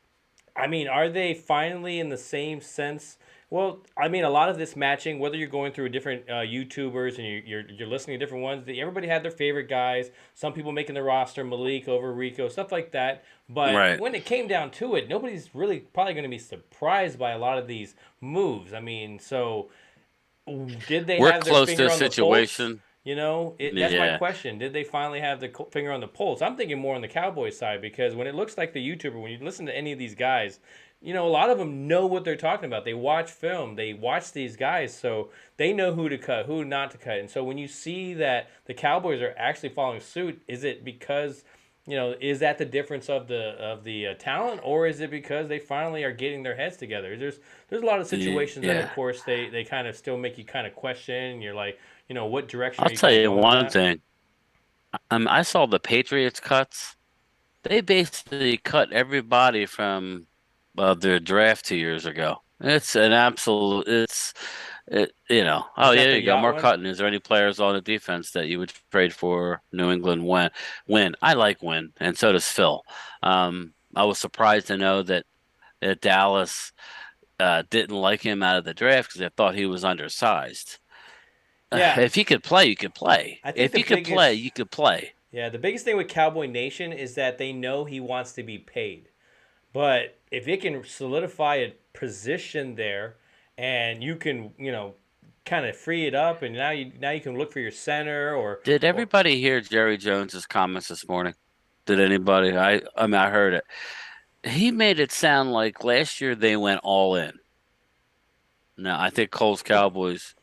[SPEAKER 2] I mean, are they finally in the same sense? Well, I mean, a lot of this matching, whether you're going through different YouTubers and you're listening to different ones, everybody had their favorite guys. Some people making the roster, Malik over Rico, stuff like that. But
[SPEAKER 3] Right.
[SPEAKER 2] when it came down to it, nobody's really probably going to be surprised by a lot of these moves. I mean, so did they
[SPEAKER 3] We're
[SPEAKER 2] have their
[SPEAKER 3] close to
[SPEAKER 2] finger
[SPEAKER 3] a
[SPEAKER 2] on the pulse?
[SPEAKER 3] situation.
[SPEAKER 2] That's my
[SPEAKER 3] Yeah.
[SPEAKER 2] question. Did they finally have the finger on the pulse? I'm thinking more on the Cowboys side because when it looks like the YouTuber, when you listen to any of these guys, a lot of them know what they're talking about. They watch film, they watch these guys, so they know who to cut, who not to cut. And so when you see that the Cowboys are actually following suit, is it because is that the difference of the talent, or is it because they finally are getting their heads together? There's a lot of situations that, of
[SPEAKER 3] Yeah.
[SPEAKER 2] course, they kind of still make you kind of question. And you're like, what direction
[SPEAKER 3] I'll
[SPEAKER 2] are you
[SPEAKER 3] tell
[SPEAKER 2] guys
[SPEAKER 3] you
[SPEAKER 2] going with
[SPEAKER 3] one
[SPEAKER 2] that?
[SPEAKER 3] thing. I saw the Patriots cuts. They basically cut everybody from their draft 2 years ago. It's an absolute. Oh
[SPEAKER 2] Is
[SPEAKER 3] yeah,
[SPEAKER 2] that
[SPEAKER 3] there
[SPEAKER 2] the
[SPEAKER 3] you go.
[SPEAKER 2] yacht
[SPEAKER 3] More
[SPEAKER 2] one?
[SPEAKER 3] cutting. Is there any players on the defense that you would trade for New England? Win. I like Win, and so does Phil. I was surprised to know that Dallas didn't like him out of the draft because they thought he was undersized.
[SPEAKER 2] Yeah,
[SPEAKER 3] If he could play, you could play.
[SPEAKER 2] I think
[SPEAKER 3] If
[SPEAKER 2] the
[SPEAKER 3] you could play,
[SPEAKER 2] biggest
[SPEAKER 3] you could play.
[SPEAKER 2] yeah the biggest thing with Cowboy Nation is that they know he wants to be paid. But if it can solidify a position there, and you can, kind of free it up, and now you can look for your center
[SPEAKER 3] Did
[SPEAKER 2] or
[SPEAKER 3] everybody hear Jerry Jones's comments this morning? Did anybody? I mean, I heard it. He made it sound like last year they went all in. Now, I think Cole's Cowboys,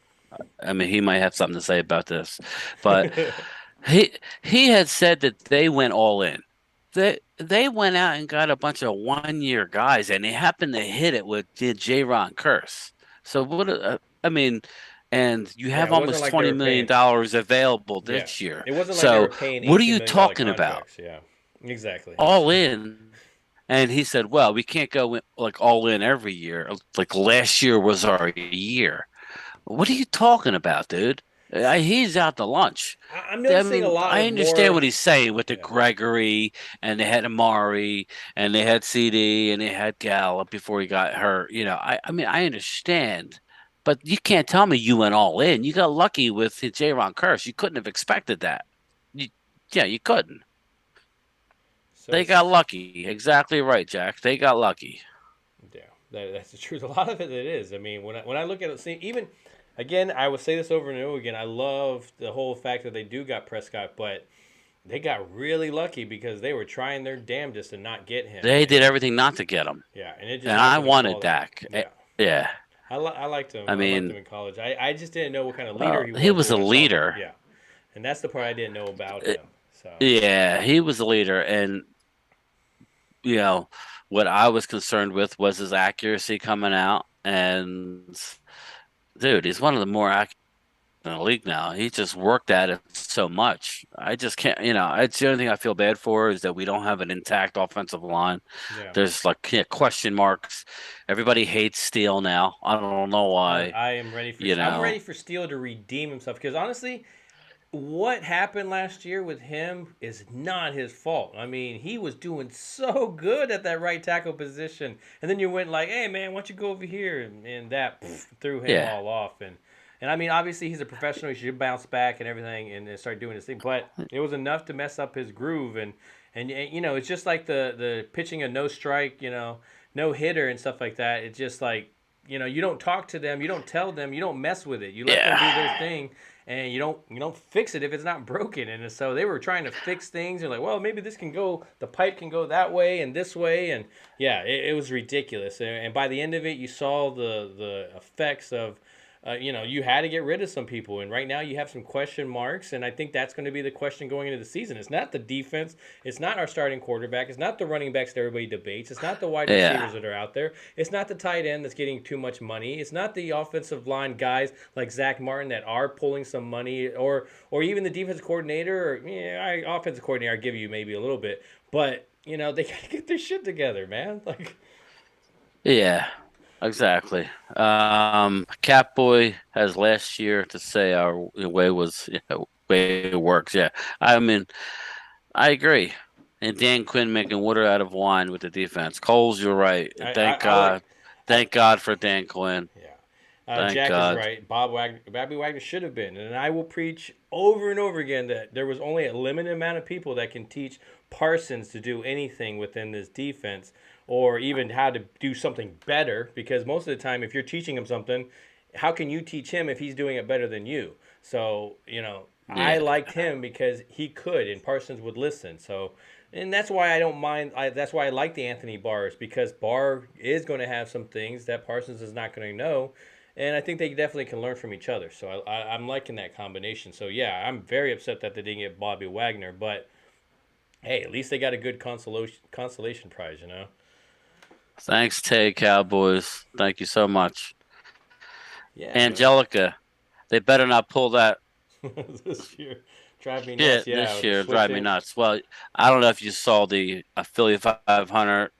[SPEAKER 3] I mean, he might have something to say about this, but he he had said that they went all in. They went out and got a bunch of 1 year guys, and they happened to hit it with J-Ron Curse. So what? I mean, and you
[SPEAKER 2] yeah,
[SPEAKER 3] have
[SPEAKER 2] it wasn't
[SPEAKER 3] almost
[SPEAKER 2] like they were
[SPEAKER 3] $20 million available
[SPEAKER 2] yeah,
[SPEAKER 3] this year.
[SPEAKER 2] it wasn't like they were
[SPEAKER 3] So
[SPEAKER 2] paying
[SPEAKER 3] what are
[SPEAKER 2] $18
[SPEAKER 3] you
[SPEAKER 2] million
[SPEAKER 3] talking about?
[SPEAKER 2] contracts. Yeah, exactly.
[SPEAKER 3] All in. And he said, "Well, we can't go like all in every year. Like last year was our year. What are you talking about, dude? He's out to lunch.
[SPEAKER 2] I'm
[SPEAKER 3] I
[SPEAKER 2] noticing a
[SPEAKER 3] mean,
[SPEAKER 2] lot
[SPEAKER 3] I
[SPEAKER 2] of
[SPEAKER 3] understand
[SPEAKER 2] more.
[SPEAKER 3] what he's saying with the
[SPEAKER 2] Yeah.
[SPEAKER 3] Gregory, and they had Amari, and they had CD, and they had Gallup before he got hurt. I mean, I understand, but you can't tell me you went all in. You got lucky with J-Ron Curse. You couldn't have expected that. You, yeah, you couldn't.
[SPEAKER 2] So
[SPEAKER 3] They got
[SPEAKER 2] it's
[SPEAKER 3] lucky. Exactly right, Jack. They got lucky.
[SPEAKER 2] yeah, that's the truth. A lot of it is. I mean, when I look at it, see, even again, I would say this over and over again. I love the whole fact that they do got Prescott, but they got really lucky because they were trying their damnedest to not get him,
[SPEAKER 3] They did
[SPEAKER 2] and
[SPEAKER 3] everything not to get him,
[SPEAKER 2] yeah, and it just
[SPEAKER 3] and I
[SPEAKER 2] happened to
[SPEAKER 3] wanted
[SPEAKER 2] fall.
[SPEAKER 3] Dak.
[SPEAKER 2] Yeah,
[SPEAKER 3] Yeah,
[SPEAKER 2] I liked him.
[SPEAKER 3] I
[SPEAKER 2] I liked him
[SPEAKER 3] mean,
[SPEAKER 2] in college. I just didn't know what kind of leader he
[SPEAKER 3] he
[SPEAKER 2] was
[SPEAKER 3] was
[SPEAKER 2] until
[SPEAKER 3] a
[SPEAKER 2] I saw him.
[SPEAKER 3] leader.
[SPEAKER 2] Yeah, and that's the part I didn't know about
[SPEAKER 3] Uh,
[SPEAKER 2] him. So
[SPEAKER 3] Yeah, he was a leader, and you know what I was concerned with was his accuracy coming out. And dude, he's one of the more accurate in the league now. He just worked at it so much. I just can't, it's the only thing I feel bad for is that we don't have an intact offensive line.
[SPEAKER 2] yeah,
[SPEAKER 3] There's like question marks. Everybody hates Steele now. I don't know why.
[SPEAKER 2] I am ready for.
[SPEAKER 3] You
[SPEAKER 2] I'm
[SPEAKER 3] know,
[SPEAKER 2] ready for Steele to redeem himself because honestly, what happened last year with him is not his fault. I mean, he was doing so good at that right tackle position, and then you went like, "Hey, man, why don't you go over here?" And that threw him
[SPEAKER 3] yeah,
[SPEAKER 2] all off. And I mean, obviously, he's a professional. He should bounce back and everything, and start doing his thing. But it was enough to mess up his groove, and it's just like the pitching a no strike, no hitter and stuff like that. It's just like you don't talk to them, you don't tell them, you don't mess with it. You let them do their
[SPEAKER 3] yeah,
[SPEAKER 2] thing and you don't fix it if it's not broken. And so they were trying to fix things. They're like, well, maybe this can go, the pipe can go that way and this way, and yeah, it was ridiculous. And by the end of it, you saw the effects of. You had to get rid of some people, and right now you have some question marks, and I think that's going to be the question going into the season. It's not the defense, it's not our starting quarterback, it's not the running backs that everybody debates, it's not the wide
[SPEAKER 3] yeah,
[SPEAKER 2] receivers that are out there, it's not the tight end that's getting too much money, it's not the offensive line guys like Zach Martin that are pulling some money, or even the defense coordinator, or offensive coordinator. I give you maybe a little bit, but they gotta get their shit together, man. Like,
[SPEAKER 3] yeah. Exactly. Catboy has last year to say our way was way it works. Yeah, I mean, I agree. And Dan Quinn making water out of wine with the defense. Coles, you're right. Thank
[SPEAKER 2] I like.
[SPEAKER 3] God.
[SPEAKER 2] I,
[SPEAKER 3] Thank God for Dan Quinn.
[SPEAKER 2] yeah.
[SPEAKER 3] Thank
[SPEAKER 2] Jack is
[SPEAKER 3] God.
[SPEAKER 2] right. Bobby Wagner should have been, and I will preach over and over again that there was only a limited amount of people that can teach Parsons to do anything within this defense, or even how to do something better. Because most of the time, if you're teaching him something, how can you teach him if he's doing it better than you? So I
[SPEAKER 3] Yeah.
[SPEAKER 2] liked him because he could, and Parsons would listen. So. And that's why I don't mind. That's why I like the Anthony Barrs because Barr is going to have some things that Parsons is not going to know, and I think they definitely can learn from each other. So I'm liking that combination. So yeah, I'm very upset that they didn't get Bobby Wagner, but hey, at least they got a good consolation prize.
[SPEAKER 3] Thanks, Tay Cowboys. Thank you so much.
[SPEAKER 2] Yeah, man.
[SPEAKER 3] Angelica, they better not pull that
[SPEAKER 2] This year drive me nuts.
[SPEAKER 3] shit
[SPEAKER 2] Yeah,
[SPEAKER 3] this
[SPEAKER 2] the
[SPEAKER 3] year. Drive me
[SPEAKER 2] switching.
[SPEAKER 3] nuts. Well, I don't know if you saw the Philly 500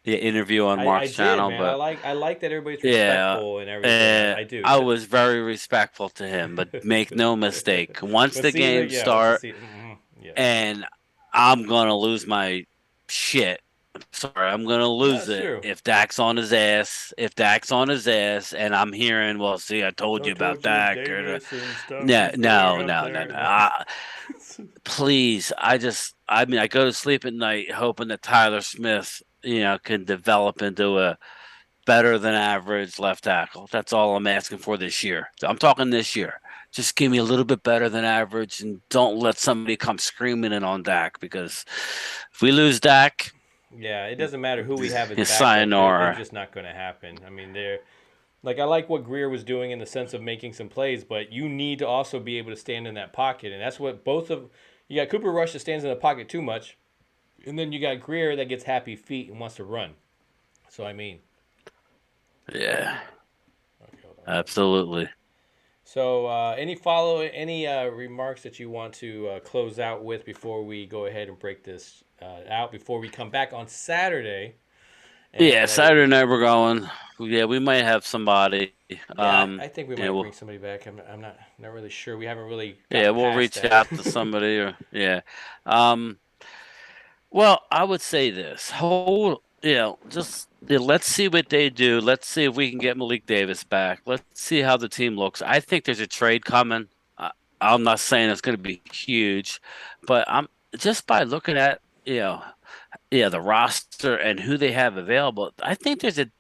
[SPEAKER 3] the interview on
[SPEAKER 2] I
[SPEAKER 3] Mark's
[SPEAKER 2] did,
[SPEAKER 3] channel,
[SPEAKER 2] man. I
[SPEAKER 3] but
[SPEAKER 2] like I like that everybody's
[SPEAKER 3] yeah,
[SPEAKER 2] respectful and everything. I do.
[SPEAKER 3] I was very respectful to him, but make no mistake, once
[SPEAKER 2] The
[SPEAKER 3] the
[SPEAKER 2] season,
[SPEAKER 3] games
[SPEAKER 2] yeah, once the
[SPEAKER 3] start
[SPEAKER 2] season, yes.
[SPEAKER 3] and I'm gonna lose my shit. Sorry, I'm gonna lose
[SPEAKER 2] That's
[SPEAKER 3] it
[SPEAKER 2] true.
[SPEAKER 3] if Dak's on his ass. If Dak's on his ass, and I'm hearing, well, see, I told
[SPEAKER 2] I
[SPEAKER 3] you about
[SPEAKER 2] told you
[SPEAKER 3] Dak. Or
[SPEAKER 2] Davis and stuff
[SPEAKER 3] no,
[SPEAKER 2] was going
[SPEAKER 3] no,
[SPEAKER 2] up
[SPEAKER 3] no, no, no.
[SPEAKER 2] there.
[SPEAKER 3] Please, I mean, I go to sleep at night hoping that Tyler Smith, can develop into a better than average left tackle. That's all I'm asking for this year. I'm talking this year. Just give me a little bit better than average and don't let somebody come screaming in on Dak because if we lose Dak,
[SPEAKER 2] Yeah, it doesn't matter who we have as
[SPEAKER 3] it's
[SPEAKER 2] backup. It's
[SPEAKER 3] sayonara.
[SPEAKER 2] just not going to happen. I mean, they're like I like what Greer was doing in the sense of making some plays, but you need to also be able to stand in that pocket, and that's what both of you got. Cooper Rush that stands in the pocket too much, and then you got Greer that gets happy feet and wants to run. So I mean,
[SPEAKER 3] Yeah,
[SPEAKER 2] okay, hold on.
[SPEAKER 3] absolutely.
[SPEAKER 2] So, any remarks that you want to close out with before we go ahead and break this out before we come back on Saturday
[SPEAKER 3] Yeah,
[SPEAKER 2] and
[SPEAKER 3] Saturday night we're going. Yeah, we might have somebody.
[SPEAKER 2] yeah, I think we
[SPEAKER 3] Yeah,
[SPEAKER 2] might bring somebody back. I'm not really sure. We haven't really
[SPEAKER 3] yeah,
[SPEAKER 2] gotten
[SPEAKER 3] we'll
[SPEAKER 2] past
[SPEAKER 3] reach
[SPEAKER 2] that.
[SPEAKER 3] out to somebody or yeah. Um, Well, I would say this whole, just let's see what they do. Let's see if we can get Malik Davis back. Let's see how the team looks. I think there's a trade coming. I'm not saying it's going to be huge, but I'm just by looking at yeah, the roster and who they have available, I think there's a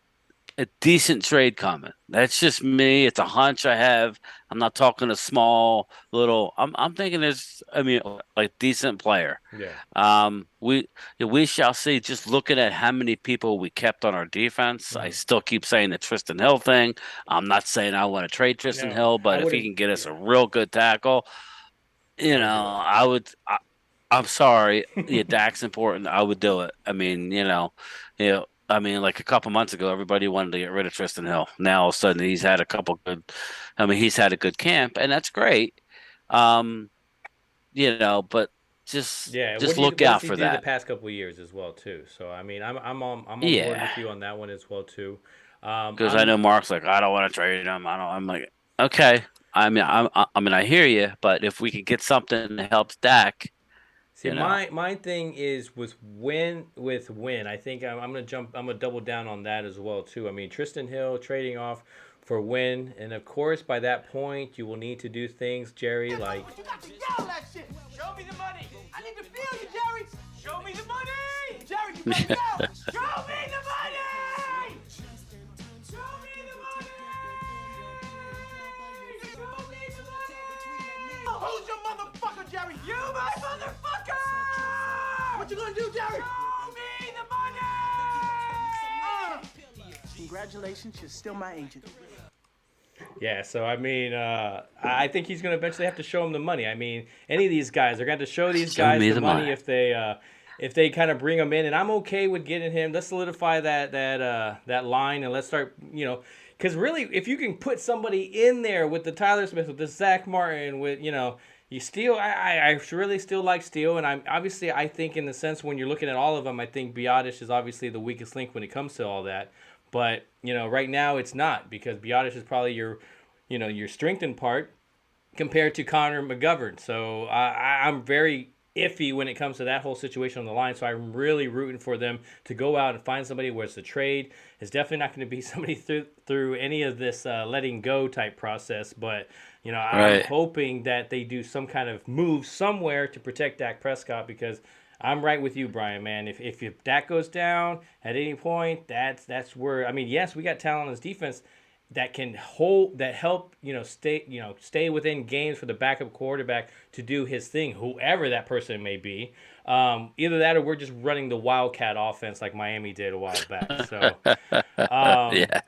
[SPEAKER 3] decent trade coming. That's just me. It's a hunch I have. I'm not talking a small little. I'm thinking there's. I mean, like decent player.
[SPEAKER 2] Yeah.
[SPEAKER 3] We shall see. Just looking at how many people we kept on our defense, I
[SPEAKER 2] Hmm.
[SPEAKER 3] still keep saying the Tristan Hill thing. I'm not saying I want to trade Tristan
[SPEAKER 2] No,
[SPEAKER 3] Hill,
[SPEAKER 2] I
[SPEAKER 3] but if he
[SPEAKER 2] wouldn't.
[SPEAKER 3] can get us
[SPEAKER 2] Yeah,
[SPEAKER 3] a real good tackle,
[SPEAKER 2] I would do it.
[SPEAKER 3] I would. I'm sorry. Yeah, Dak's important. I would do it. I mean, I mean, like a couple months ago, everybody wanted to get rid of Tristan Hill. Now all of a sudden, he's had a couple good. I mean, he's had a good camp, and that's great. Um, but
[SPEAKER 2] Yeah,
[SPEAKER 3] just look
[SPEAKER 2] what does
[SPEAKER 3] out
[SPEAKER 2] he
[SPEAKER 3] for
[SPEAKER 2] do the
[SPEAKER 3] that.
[SPEAKER 2] past couple of years as well too? So I mean, I'm on board
[SPEAKER 3] Yeah,
[SPEAKER 2] with you on that one as well too.
[SPEAKER 3] because I
[SPEAKER 2] I'm
[SPEAKER 3] know Mark's like, I don't want to trade him. I don't. I'm like, okay. I mean, I hear you, but if we could get something that helps Dak,
[SPEAKER 2] See,
[SPEAKER 3] you know,
[SPEAKER 2] my thing is with win. I think I'm gonna jump. I'm gonna double down on that as well too. I mean, Tristan Hill trading off for win, and of course by that point you will need to do things, Jerry, like
[SPEAKER 4] You got to yell that shit. Show me the money. I need to feel you, Jerry. Show me the money. Jerry, you better yell. Show me the money. Show me the money. Show me the money. Who's your motherfucker, Jerry? You, my motherfucker. What you gonna do, Jerry? Show me the money. Congratulations, you're still my agent.
[SPEAKER 2] yeah. So I mean, I think he's gonna eventually have to show him the money. I mean, any of these guys, they're going to show these
[SPEAKER 3] show
[SPEAKER 2] guys
[SPEAKER 3] me
[SPEAKER 2] the
[SPEAKER 3] the money.
[SPEAKER 2] money if they kind of bring him in, and I'm okay with getting him. Let's solidify that line, and let's start, because really, if you can put somebody in there with the Tyler Smith, with the Zach Martin, with you still, I really still like Steele, and I think in the sense when you're looking at all of them, I think Biotish is obviously the weakest link when it comes to all that. But right now it's not because Biotish is probably your strengthened part compared to Connor McGovern. So I'm very iffy when it comes to that whole situation on the line. So I'm really rooting for them to go out and find somebody where it's a trade. It's definitely not going to be somebody through any of this letting go type process. But I'm
[SPEAKER 3] Right.
[SPEAKER 2] hoping that they do some kind of move somewhere to protect Dak Prescott because. I'm right with you, Brian. Man, if Dak goes down at any point, that's where I mean, yes, we got talent on his defense, that can hold that help stay within games for the backup quarterback to do his thing, whoever that person may be. Either that or we're just running the wildcat offense like Miami did a while back. So, um,
[SPEAKER 3] Yeah.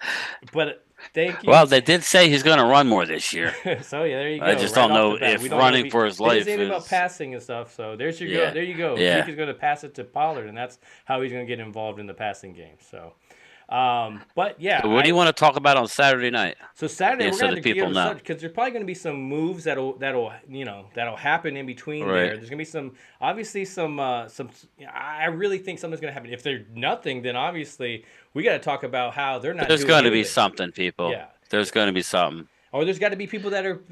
[SPEAKER 2] but thank
[SPEAKER 3] Well,
[SPEAKER 2] you.
[SPEAKER 3] they did say he's going to run more this year.
[SPEAKER 2] So yeah, there you
[SPEAKER 3] I
[SPEAKER 2] go.
[SPEAKER 3] just
[SPEAKER 2] Right
[SPEAKER 3] don't
[SPEAKER 2] off the
[SPEAKER 3] know
[SPEAKER 2] bat, we
[SPEAKER 3] if
[SPEAKER 2] don't know if
[SPEAKER 3] running
[SPEAKER 2] he
[SPEAKER 3] for his
[SPEAKER 2] didn't say
[SPEAKER 3] life
[SPEAKER 2] anything about
[SPEAKER 3] is.
[SPEAKER 2] passing and stuff. So there's your go.
[SPEAKER 3] Yeah.
[SPEAKER 2] There you go.
[SPEAKER 3] Yeah.
[SPEAKER 2] Zeke is going to pass it to Pollard, and that's how he's going to get involved in the passing game. So, but yeah,
[SPEAKER 3] So what do you want to talk about on Saturday night?
[SPEAKER 2] so Saturday
[SPEAKER 3] Yeah,
[SPEAKER 2] we're
[SPEAKER 3] so
[SPEAKER 2] gonna
[SPEAKER 3] the
[SPEAKER 2] have to gear
[SPEAKER 3] people
[SPEAKER 2] the
[SPEAKER 3] know.
[SPEAKER 2] subject because there's probably gonna be some moves that'll happen in between
[SPEAKER 3] Right.
[SPEAKER 2] there. There's gonna be some obviously some. I really think something's gonna happen. If there's nothing, then obviously we got to talk about how they're not
[SPEAKER 3] There's
[SPEAKER 2] doing
[SPEAKER 3] going to be
[SPEAKER 2] anything.
[SPEAKER 3] something, people.
[SPEAKER 2] Yeah,
[SPEAKER 3] There's going to be something.
[SPEAKER 2] or there's got to be people that are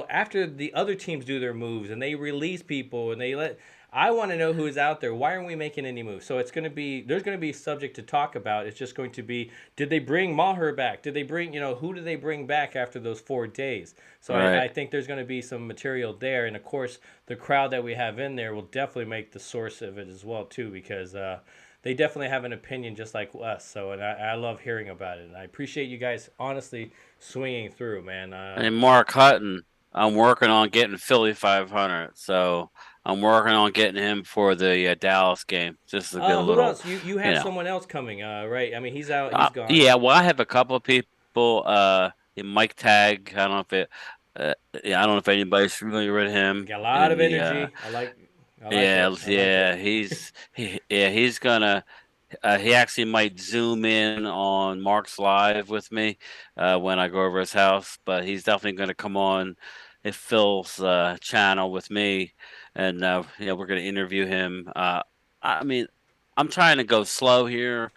[SPEAKER 2] after the other teams do their moves and they release people and they let. I want to know who is out there. Why aren't we making any moves? So it's going to be there's going to be subject to talk about. It's just going to be did they bring Maher back? Did they bring who did they bring back after those 4 days? So I
[SPEAKER 3] Right.
[SPEAKER 2] think there's going to be some material there, and of course the crowd that we have in there will definitely make the source of it as well too because they definitely have an opinion just like us. So and I love hearing about it, and I appreciate you guys honestly swinging through, man.
[SPEAKER 3] And Mark Hutton, I'm working on getting Philly 500. So I'm working on getting him for the Dallas game, just to get a
[SPEAKER 2] Who
[SPEAKER 3] little,
[SPEAKER 2] else? You
[SPEAKER 3] you
[SPEAKER 2] have
[SPEAKER 3] know.
[SPEAKER 2] someone else coming, right? I mean, he's out. He's gone.
[SPEAKER 3] Yeah, well, I have a couple of people. Mike Tag. I don't know if it. Yeah, I don't know if anybody's familiar with him
[SPEAKER 2] Got a lot
[SPEAKER 3] in
[SPEAKER 2] of
[SPEAKER 3] the.
[SPEAKER 2] energy. I like
[SPEAKER 3] Yeah,
[SPEAKER 2] it. I like it.
[SPEAKER 3] yeah. He's gonna. He actually might zoom in on Mark's live with me when I go over his house, but he's definitely going to come on if Phil's channel with me, and we're going to interview him. I mean, I'm trying to go slow here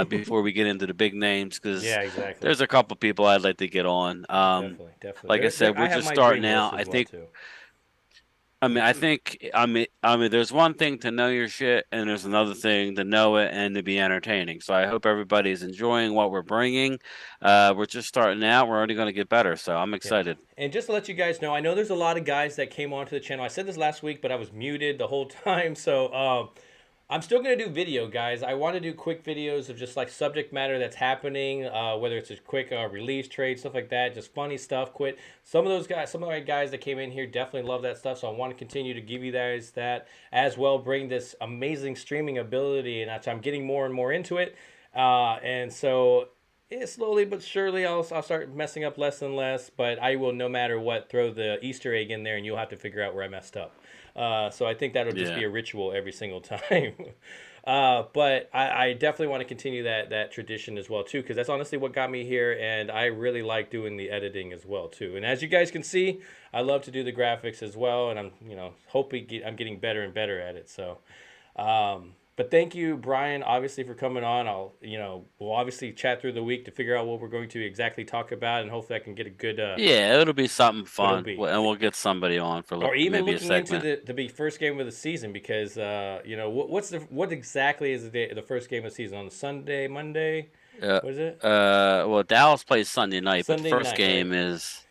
[SPEAKER 3] before we get into the big names because
[SPEAKER 2] Yeah, exactly.
[SPEAKER 3] there's a couple people I'd like to get on.
[SPEAKER 2] Definitely, definitely.
[SPEAKER 3] Like I said,
[SPEAKER 2] I
[SPEAKER 3] we're
[SPEAKER 2] have
[SPEAKER 3] just
[SPEAKER 2] my
[SPEAKER 3] starting
[SPEAKER 2] dream list
[SPEAKER 3] out.
[SPEAKER 2] as well too.
[SPEAKER 3] I mean, there's one thing to know your shit, and there's another thing to know it and to be entertaining. So I hope everybody's enjoying what we're bringing. We're just starting out. We're already going to get better. So I'm
[SPEAKER 2] Yeah.
[SPEAKER 3] excited.
[SPEAKER 2] And just to let you guys know, I know there's a lot of guys that came onto the channel. I said this last week, but I was muted the whole time. So I'm still going to do video, guys. I want to do quick videos of just like subject matter that's happening, whether it's a quick release trade, stuff like that, just funny stuff. Some of the guys that came in here definitely love that stuff. So I want to continue to give you guys that as well, bring this amazing streaming ability. And I'm getting more and more into it. And so slowly but surely I'll start messing up less and less. But I will, no matter what, throw the Easter egg in there and you'll have to figure out where I messed up. So I think that'll just be a ritual every single time. But I definitely want to continue that tradition as well too, because that's honestly what got me here, and I really like doing the editing as well too. And as you guys can see, I love to do the graphics as well, and I'm hoping I'm getting better and better at it. So. But thank you, Bryan, obviously, for coming on. We'll obviously chat through the week to figure out what we're going to exactly talk about, and hopefully I can get a good.
[SPEAKER 3] It'll be something fun, and we'll get somebody on for
[SPEAKER 2] or even
[SPEAKER 3] maybe
[SPEAKER 2] looking into the first game of the season, because what exactly is the first game of the season on Sunday, Monday? What is it?
[SPEAKER 3] Well, Dallas plays Sunday night, but the first game is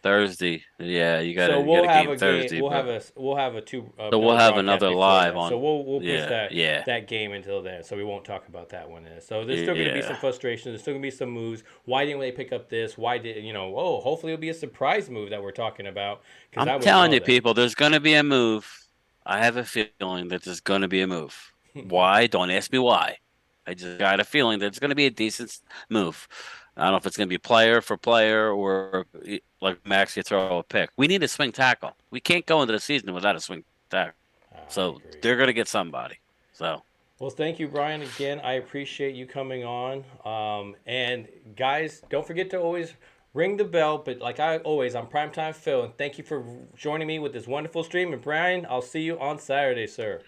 [SPEAKER 3] Thursday. Yeah, you got to get a game Thursday.
[SPEAKER 2] We'll have a two.
[SPEAKER 3] So we'll have another live on.
[SPEAKER 2] So we'll push that game until then. So we won't talk about that one. So there's still going to be some frustration. There's still going to be some moves. Why didn't they pick up this? Why did hopefully it'll be a surprise move that we're talking about.
[SPEAKER 3] I'm telling you, people, there's going to be a move. I have a feeling that there's going to be a move. Why? Don't ask me why. I just got a feeling that it's going to be a decent move. I don't know if it's going to be player for player or like Max, you throw a pick. We need a swing tackle. We can't go into the season without a swing tackle. So they're going to get somebody. So.
[SPEAKER 2] Well, thank you, Bryan. Again, I appreciate you coming on. And guys, don't forget to always ring the bell. But like I'm Primetime Phil, and thank you for joining me with this wonderful stream. And Bryan, I'll see you on Saturday, sir.